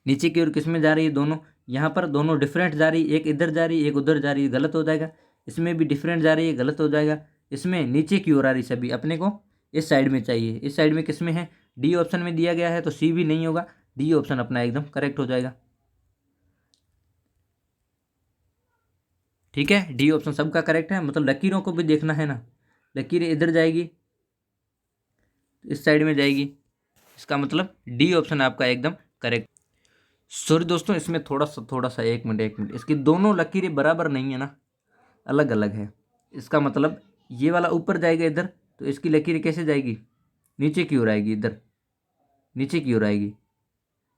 नीचे की ओर किस में जा रही है, दोनों यहाँ पर दोनों डिफरेंट जा रही है, एक इधर जा रही है, एक उधर जा रही है, गलत हो जाएगा। इसमें भी डिफरेंट जा रही है, गलत हो जाएगा। इसमें नीचे की ओर आ रही सभी, अपने को इस साइड में चाहिए। इस साइड में किस में है, डी ऑप्शन में दिया गया है, तो सी भी नहीं होगा, डी ऑप्शन अपना एकदम करेक्ट हो जाएगा। ठीक है, डी ऑप्शन सबका करेक्ट है। मतलब लकीरों को भी देखना है ना, लकीर इधर जाएगी, इस साइड में जाएगी, इसका मतलब डी ऑप्शन आपका एकदम करेक्ट। सॉरी दोस्तों, इसमें थोड़ा सा एक मिनट, इसकी दोनों लकीरें बराबर नहीं है ना, अलग अलग है। इसका मतलब ये वाला ऊपर जाएगा इधर, तो इसकी लकीर कैसे जाएगी, नीचे की ओर आएगी, इधर नीचे की ओर आएगी।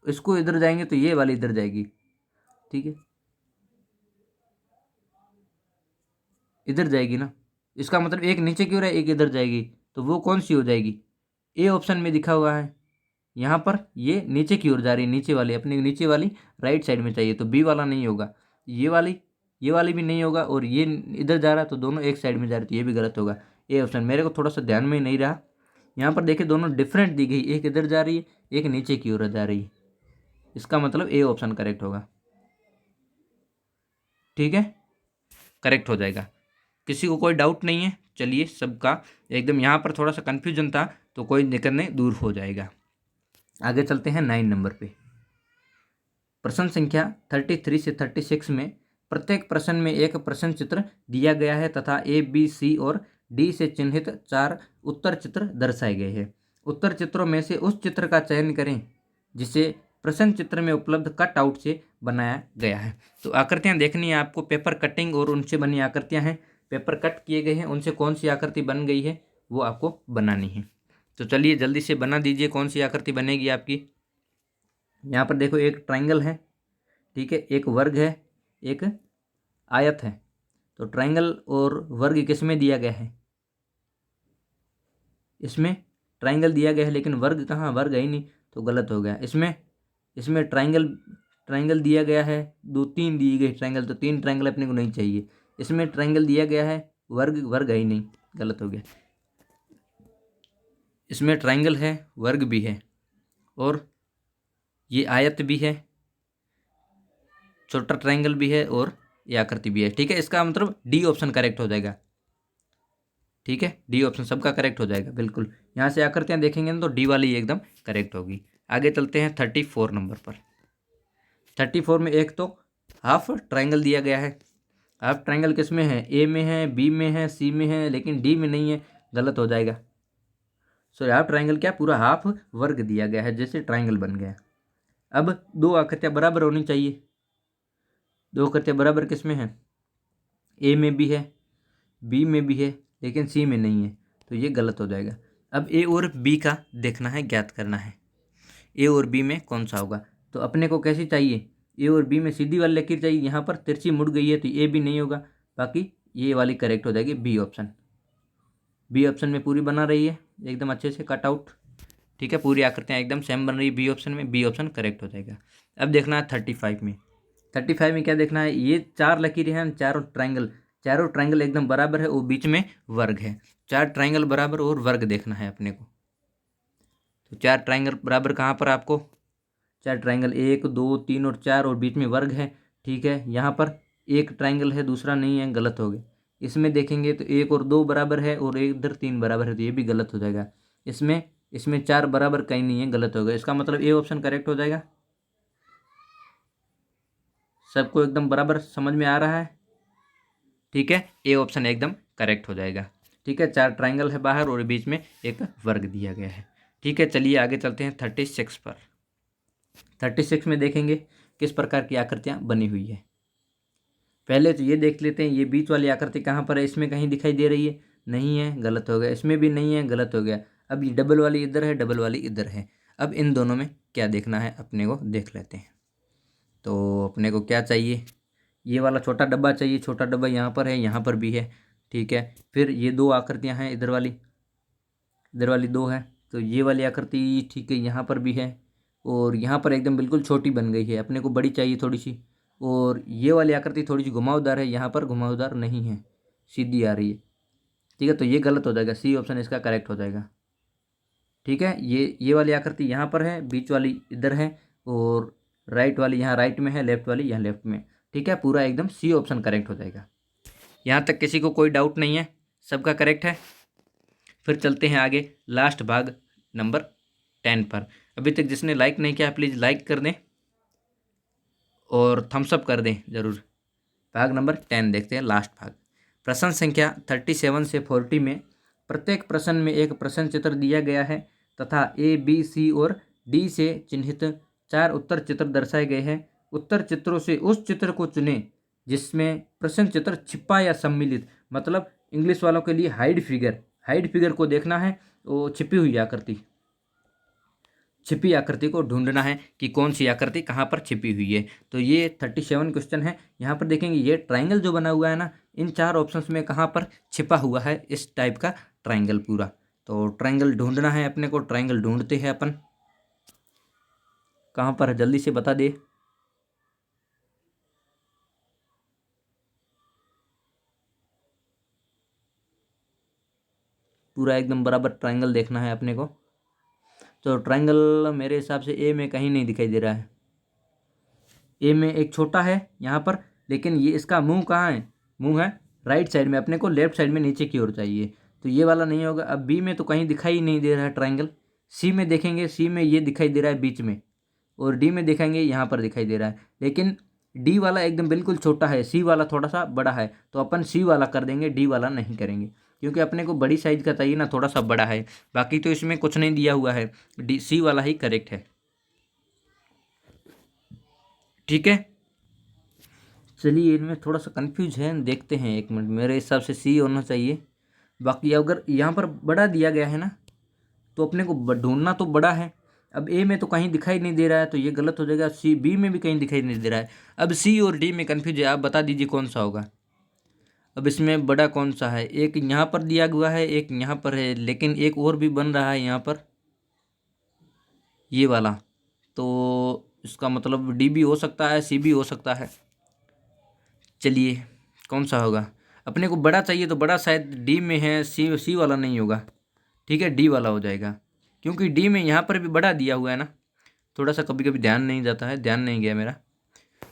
इसको इधर जाएंगे तो ये वाली इधर जाएगी। ठीक है, इधर जाएगी ना, इसका मतलब एक नीचे की ओर है, एक इधर जाएगी, तो वो कौन सी हो जाएगी, ए ऑप्शन में दिखा हुआ है। यहाँ पर ये नीचे की ओर जा रही है, नीचे वाली, अपने नीचे वाली राइट साइड में चाहिए, तो बी वाला नहीं होगा। ये वाली भी नहीं होगा, और ये इधर जा रहा है, तो दोनों एक साइड में जा रहे, तो ये भी गलत होगा। ए ऑप्शन मेरे को थोड़ा सा ध्यान में नहीं रहा। यहाँ पर देखिए दोनों डिफरेंट दी गई, एक इधर जा रही है, एक नीचे की ओर जा रही है, इसका मतलब ए ऑप्शन करेक्ट होगा। ठीक है, करेक्ट हो जाएगा, किसी को कोई डाउट नहीं है। चलिए, सबका एकदम, यहाँ पर थोड़ा सा कन्फ्यूजन था, तो कोई दिक्कत नहीं, दूर हो जाएगा। आगे चलते हैं 9 नंबर पे। प्रश्न संख्या 33 से 36 में प्रत्येक प्रश्न में एक प्रश्न चित्र दिया गया है तथा ए, बी, सी और डी से चिन्हित 4 उत्तर चित्र दर्शाए गए हैं। उत्तर चित्रों में से उस चित्र का चयन करें जिसे प्रश्न चित्र में उपलब्ध कट आउट से बनाया गया है। तो आकृतियां देखनी है आपको, पेपर कटिंग और उनसे बनी आकृतियां हैं, पेपर कट किए गए हैं, उनसे कौन सी आकृति बन गई है वो आपको बनानी है। तो चलिए जल्दी से बना दीजिए, कौन सी आकृति बनेगी आपकी। यहाँ पर देखो, एक ट्रायंगल है, ठीक है, एक वर्ग है, एक आयत है। तो ट्रायंगल और वर्ग किस में दिया गया है, इसमें ट्रायंगल दिया गया है, लेकिन वर्ग कहाँ, वर्ग है ही नहीं, तो गलत हो गया। इसमें ट्रायंगल दिया गया है, 2-3 दिए गए ट्रायंगल, तो 3 ट्रायंगल अपने को नहीं चाहिए। इसमें ट्रायंगल दिया गया है, वर्ग है ही नहीं, गलत हो गया। इसमें ट्रायंगल है, वर्ग भी है, और ये आयत भी है, छोटा ट्रायंगल भी है, और ये आकृति भी है। ठीक है, इसका मतलब डी ऑप्शन करेक्ट हो जाएगा। ठीक है, डी ऑप्शन सबका करेक्ट हो जाएगा बिल्कुल। यहाँ से आकृतियाँ देखेंगे ना, तो डी वाली एकदम करेक्ट होगी। आगे चलते हैं 34 नंबर पर। 34 में एक तो हाफ ट्रायंगल दिया गया है। हाफ ट्रायंगल किस में है, ए में है, बी में है, सी में है, लेकिन डी में नहीं है, गलत हो जाएगा। सो हाफ ट्रायंगल क्या, पूरा हाफ वर्ग दिया गया है, जैसे ट्रायंगल बन गया। अब 2 आकृतियाँ बराबर होनी चाहिए। 2 आकृतियाँ बराबर किस में है, ए में भी है, बी में भी है, लेकिन सी में नहीं है, तो ये गलत हो जाएगा। अब ए और बी का देखना है, ज्ञात करना है ए और बी में कौन सा होगा। तो अपने को कैसी चाहिए, ए और बी में सीधी वाली लकीर चाहिए। यहाँ पर तिरछी मुड़ गई है, तो ए भी नहीं होगा, बाकी ये वाली करेक्ट हो जाएगी, बी ऑप्शन। बी ऑप्शन में पूरी बना रही है एकदम अच्छे से कट आउट। ठीक है, पूरी आकृतियाँ एकदम सेम बन रही है बी ऑप्शन में, बी ऑप्शन करेक्ट हो जाएगा। अब देखना है 35 में। 35 में क्या देखना है, ये 4 लकीरें हैं, चारों ट्रायंगल एकदम बराबर है और बीच में वर्ग है। 4 ट्रायंगल बराबर और वर्ग देखना है अपने को। तो 4 ट्रायंगल बराबर कहाँ पर आपको, 4 ट्रायंगल 1 2 3 और 4 और बीच में वर्ग है। ठीक है, यहाँ पर एक ट्रायंगल है दूसरा नहीं है, गलत हो गया। इसमें देखेंगे तो 1 और 2 बराबर है और इधर 3 बराबर है, तो ये भी गलत हो जाएगा। इसमें इसमें 4 बराबर कहीं नहीं है, गलत हो गया। इसका मतलब ए ऑप्शन करेक्ट हो जाएगा। सबको एकदम बराबर समझ में आ रहा है? ठीक है, ए ऑप्शन एकदम करेक्ट हो जाएगा। ठीक है, 4 ट्रायंगल है बाहर और बीच में एक वर्ग दिया गया है। ठीक है, चलिए आगे चलते हैं 36 पर। 36 में देखेंगे किस प्रकार की आकृतियाँ बनी हुई है। पहले तो ये देख लेते हैं, ये बीच वाली आकृति कहाँ पर है, इसमें कहीं दिखाई दे रही है, नहीं है, गलत हो गया। इसमें भी नहीं है, गलत हो गया। अब ये डबल वाली इधर है, डबल वाली इधर है। अब इन दोनों में क्या देखना है अपने को, देख लेते हैं। तो अपने को क्या चाहिए, ये वाला छोटा डब्बा चाहिए। छोटा डब्बा यहाँ पर है, यहाँ पर भी है। ठीक है, फिर ये 2 आकृतियाँ हैं, इधर वाली 2 है। तो ये वाली आकृति ठीक है, यहाँ पर भी है और यहाँ पर एकदम बिल्कुल छोटी बन गई है, अपने को बड़ी चाहिए थोड़ी सी। और ये वाली आकृति थोड़ी सी घुमावदार है, यहाँ पर घुमावदार नहीं है, सीधी आ रही है। ठीक है, तो ये गलत हो जाएगा, सी ऑप्शन इसका करेक्ट हो जाएगा। ठीक है, ये वाली आकृति यहाँ पर है, बीच वाली इधर है और राइट वाली यहाँ राइट में है, लेफ्ट वाली यहाँ लेफ्ट में। ठीक है, पूरा एकदम सी ऑप्शन करेक्ट हो जाएगा। यहाँ तक किसी को कोई डाउट नहीं है, सबका करेक्ट है। फिर चलते हैं आगे लास्ट भाग नंबर 10 पर। अभी तक जिसने लाइक नहीं किया प्लीज़ लाइक कर दें और थम्स अप कर दें ज़रूर। भाग नंबर 10 देखते हैं, लास्ट भाग। प्रश्न संख्या 37 से 40 में प्रत्येक प्रश्न में एक प्रश्न चित्र दिया गया है तथा ए बी सी और डी से चिन्हित 4 उत्तर चित्र दर्शाए गए हैं। उत्तर चित्रों से उस चित्र को चुनें जिसमें प्रश्न चित्र छिपा या सम्मिलित, मतलब इंग्लिश वालों के लिए हाइड फिगर को देखना है। वो छिपी आकृति को ढूंढना है कि कौन सी आकृति कहाँ पर छिपी हुई है। तो ये 37 क्वेश्चन है। यहाँ पर देखेंगे ये ट्रायंगल जो बना हुआ है ना, इन 4 ऑप्शंस में कहाँ पर छिपा हुआ है इस टाइप का ट्रायंगल पूरा। तो ट्रायंगल ढूंढना है अपने को, ट्रायंगल ढूंढते हैं अपन। कहाँ पर है जल्दी से बता दे। पूरा एकदम बराबर ट्रायंगल देखना है अपने को। तो ट्रायंगल मेरे हिसाब से ए में कहीं नहीं दिखाई दे रहा है। ए में एक छोटा है यहाँ पर, लेकिन ये इसका मुंह कहाँ है, मुंह है राइट साइड में, अपने को लेफ्ट साइड में नीचे की ओर चाहिए। तो ये वाला नहीं होगा। अब बी में तो कहीं दिखाई नहीं दे रहा है ट्रायंगल। सी में देखेंगे, सी में ये दिखाई दे रहा है बीच में, और डी में देखेंगे यहाँ पर दिखाई दे रहा है। लेकिन डी वाला एकदम बिल्कुल छोटा है, सी वाला थोड़ा सा बड़ा है, तो अपन सी वाला कर देंगे, डी वाला नहीं करेंगे, क्योंकि अपने को बड़ी साइज का चाहिए ना, थोड़ा सा बड़ा है। बाकी तो इसमें कुछ नहीं दिया हुआ है, डी सी वाला ही करेक्ट है। ठीक है, चलिए इनमें थोड़ा सा कंफ्यूज है, देखते हैं 1 मिनट। मेरे हिसाब से सी होना चाहिए। बाकी अगर यहाँ पर बड़ा दिया गया है ना, तो अपने को ढूंढना तो बड़ा है। अब ए में तो कहीं दिखाई नहीं दे रहा है, तो ये गलत हो जाएगा। सी बी में भी कहीं दिखाई नहीं दे रहा है। अब सी और डी में कंफ्यूज है, आप बता दीजिए कौन सा होगा। अब इसमें बड़ा कौन सा है, एक यहाँ पर दिया हुआ है, एक यहाँ पर है, लेकिन एक और भी बन रहा है यहाँ पर, ये वाला। तो इसका मतलब डी भी हो सकता है, सी भी हो सकता है। चलिए कौन सा होगा, अपने को बड़ा चाहिए तो बड़ा शायद डी में है, सी वाला नहीं होगा। ठीक है, डी वाला हो जाएगा, क्योंकि डी में यहाँ पर भी बड़ा दिया हुआ है ना। थोड़ा सा कभी कभी ध्यान नहीं जाता है, ध्यान नहीं गया मेरा।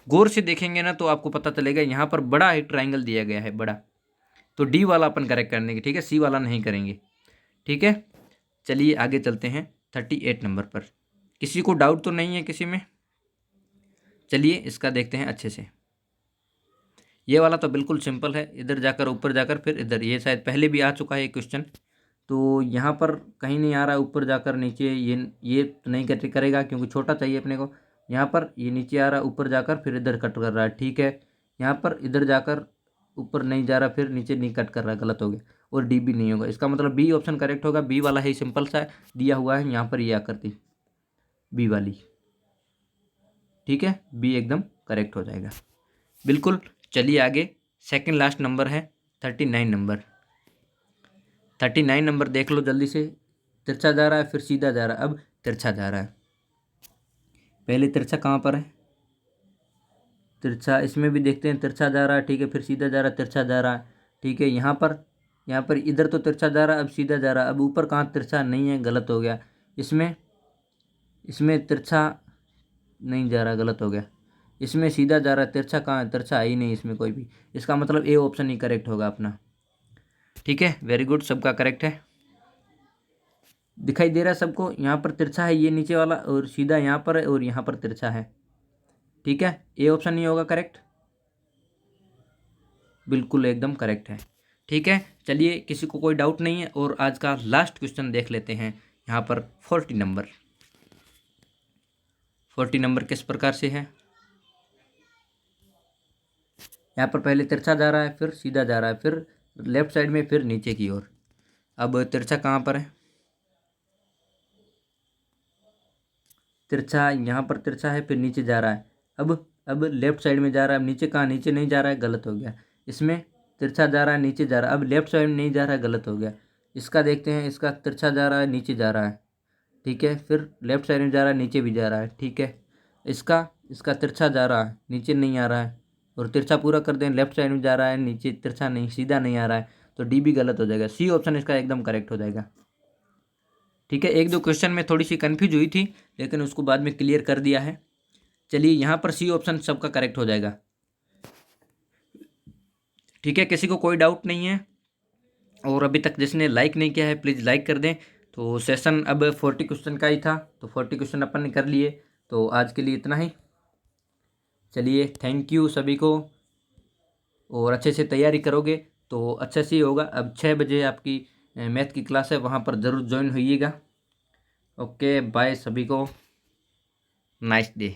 गौर से देखेंगे ना तो आपको पता चलेगा, यहाँ पर बड़ा एक ट्रायंगल दिया गया है बड़ा, तो डी वाला अपन करेक्ट करने की। ठीक है, सी वाला नहीं करेंगे। ठीक है, चलिए आगे चलते हैं 38 नंबर पर। किसी को डाउट तो नहीं है किसी में? चलिए इसका देखते हैं अच्छे से। ये वाला तो बिल्कुल सिंपल है, इधर जाकर ऊपर जाकर फिर इधर, ये शायद पहले भी आ चुका है ये क्वेश्चन। तो यहाँ पर कहीं नहीं आ रहा है, ऊपर जाकर नीचे, ये तो नहीं करेगा क्योंकि छोटा चाहिए अपने को। यहाँ पर ये नीचे आ रहा है, ऊपर जाकर फिर इधर कट कर रहा है। ठीक है, यहाँ पर इधर जाकर ऊपर नहीं जा रहा, फिर नीचे नहीं कट कर रहा है, गलत हो गया। और डी भी नहीं होगा, इसका मतलब बी ऑप्शन करेक्ट होगा। बी वाला ही सिंपल सा दिया हुआ है यहाँ पर, ये आकृति बी वाली। ठीक है, बी एकदम करेक्ट हो जाएगा बिल्कुल। चलिए आगे, सेकंड लास्ट नंबर है 39 नंबर। 39 नंबर देख लो जल्दी से। तिरछा जा रहा है फिर सीधा जा रहा है, अब तिरछा जा रहा है। पहले तिरछा कहाँ पर है, तिरछा इसमें भी देखते हैं, तिरछा जा रहा है, ठीक है, फिर सीधा जा रहा है, तिरछा जा रहा है, ठीक है। यहाँ पर इधर तो तिरछा जा रहा है, अब सीधा जा रहा है। अब ऊपर कहाँ तिरछा नहीं है, गलत हो गया। इसमें तिरछा नहीं जा रहा, गलत हो गया। इसमें सीधा जा रहा है, तिरछा कहाँ है, तिरछा है ही नहीं इसमें कोई भी। इसका मतलब ए ऑप्शन ही करेक्ट होगा अपना। ठीक है, वेरी गुड, सबका करेक्ट है। दिखाई दे रहा है सबको, यहाँ पर तिरछा है ये नीचे वाला, और सीधा यहाँ पर है, और यहाँ पर तिरछा है। ठीक है, ए ऑप्शन नहीं होगा करेक्ट, बिल्कुल एकदम करेक्ट है। ठीक है, चलिए, किसी को कोई डाउट नहीं है, और आज का लास्ट क्वेश्चन देख लेते हैं। यहाँ पर 40 नंबर, 40 नंबर किस प्रकार से है। यहाँ पर पहले तिरछा जा रहा है, फिर सीधा जा रहा है, फिर लेफ्ट साइड में, फिर नीचे की ओर। अब तिरछा कहाँ पर है, तिरछा यहाँ पर तिरछा है, फिर नीचे जा रहा है। अब लेफ्ट साइड में जा रहा है, अब नीचे कहाँ, नीचे नहीं जा रहा है, गलत हो गया। इसमें तिरछा जा रहा है, नीचे जा रहा है, अब लेफ्ट साइड में नहीं जा रहा है, गलत हो गया। इसका देखते हैं, इसका तिरछा जा रहा है, नीचे जा रहा है, ठीक है, फिर लेफ्ट साइड में जा रहा है, नीचे भी जा रहा है, ठीक है। इसका तिरछा जा रहा है, नीचे नहीं आ रहा है, और तिरछा पूरा कर दें, लेफ्ट साइड में जा रहा है, नीचे तिरछा नहीं, सीधा नहीं आ रहा है, तो डी भी गलत हो जाएगा। सी ऑप्शन इसका एकदम करेक्ट हो जाएगा। ठीक है, एक दो क्वेश्चन में थोड़ी सी कन्फ्यूज हुई थी, लेकिन उसको बाद में क्लियर कर दिया है। चलिए, यहाँ पर सी ऑप्शन सबका करेक्ट हो जाएगा। ठीक है, किसी को कोई डाउट नहीं है, और अभी तक जिसने लाइक नहीं किया है प्लीज़ लाइक कर दें। तो सेशन अब 40 क्वेश्चन का ही था, तो 40 क्वेश्चन अपन ने कर लिए, तो आज के लिए इतना ही। चलिए, थैंक यू सभी को, और अच्छे से तैयारी करोगे तो अच्छे से ही होगा। अब 6 बजे आपकी मैथ की क्लास है, वहाँ पर ज़रूर ज्वाइन होइएगा। ओके, बाय सभी को, नाइस डे।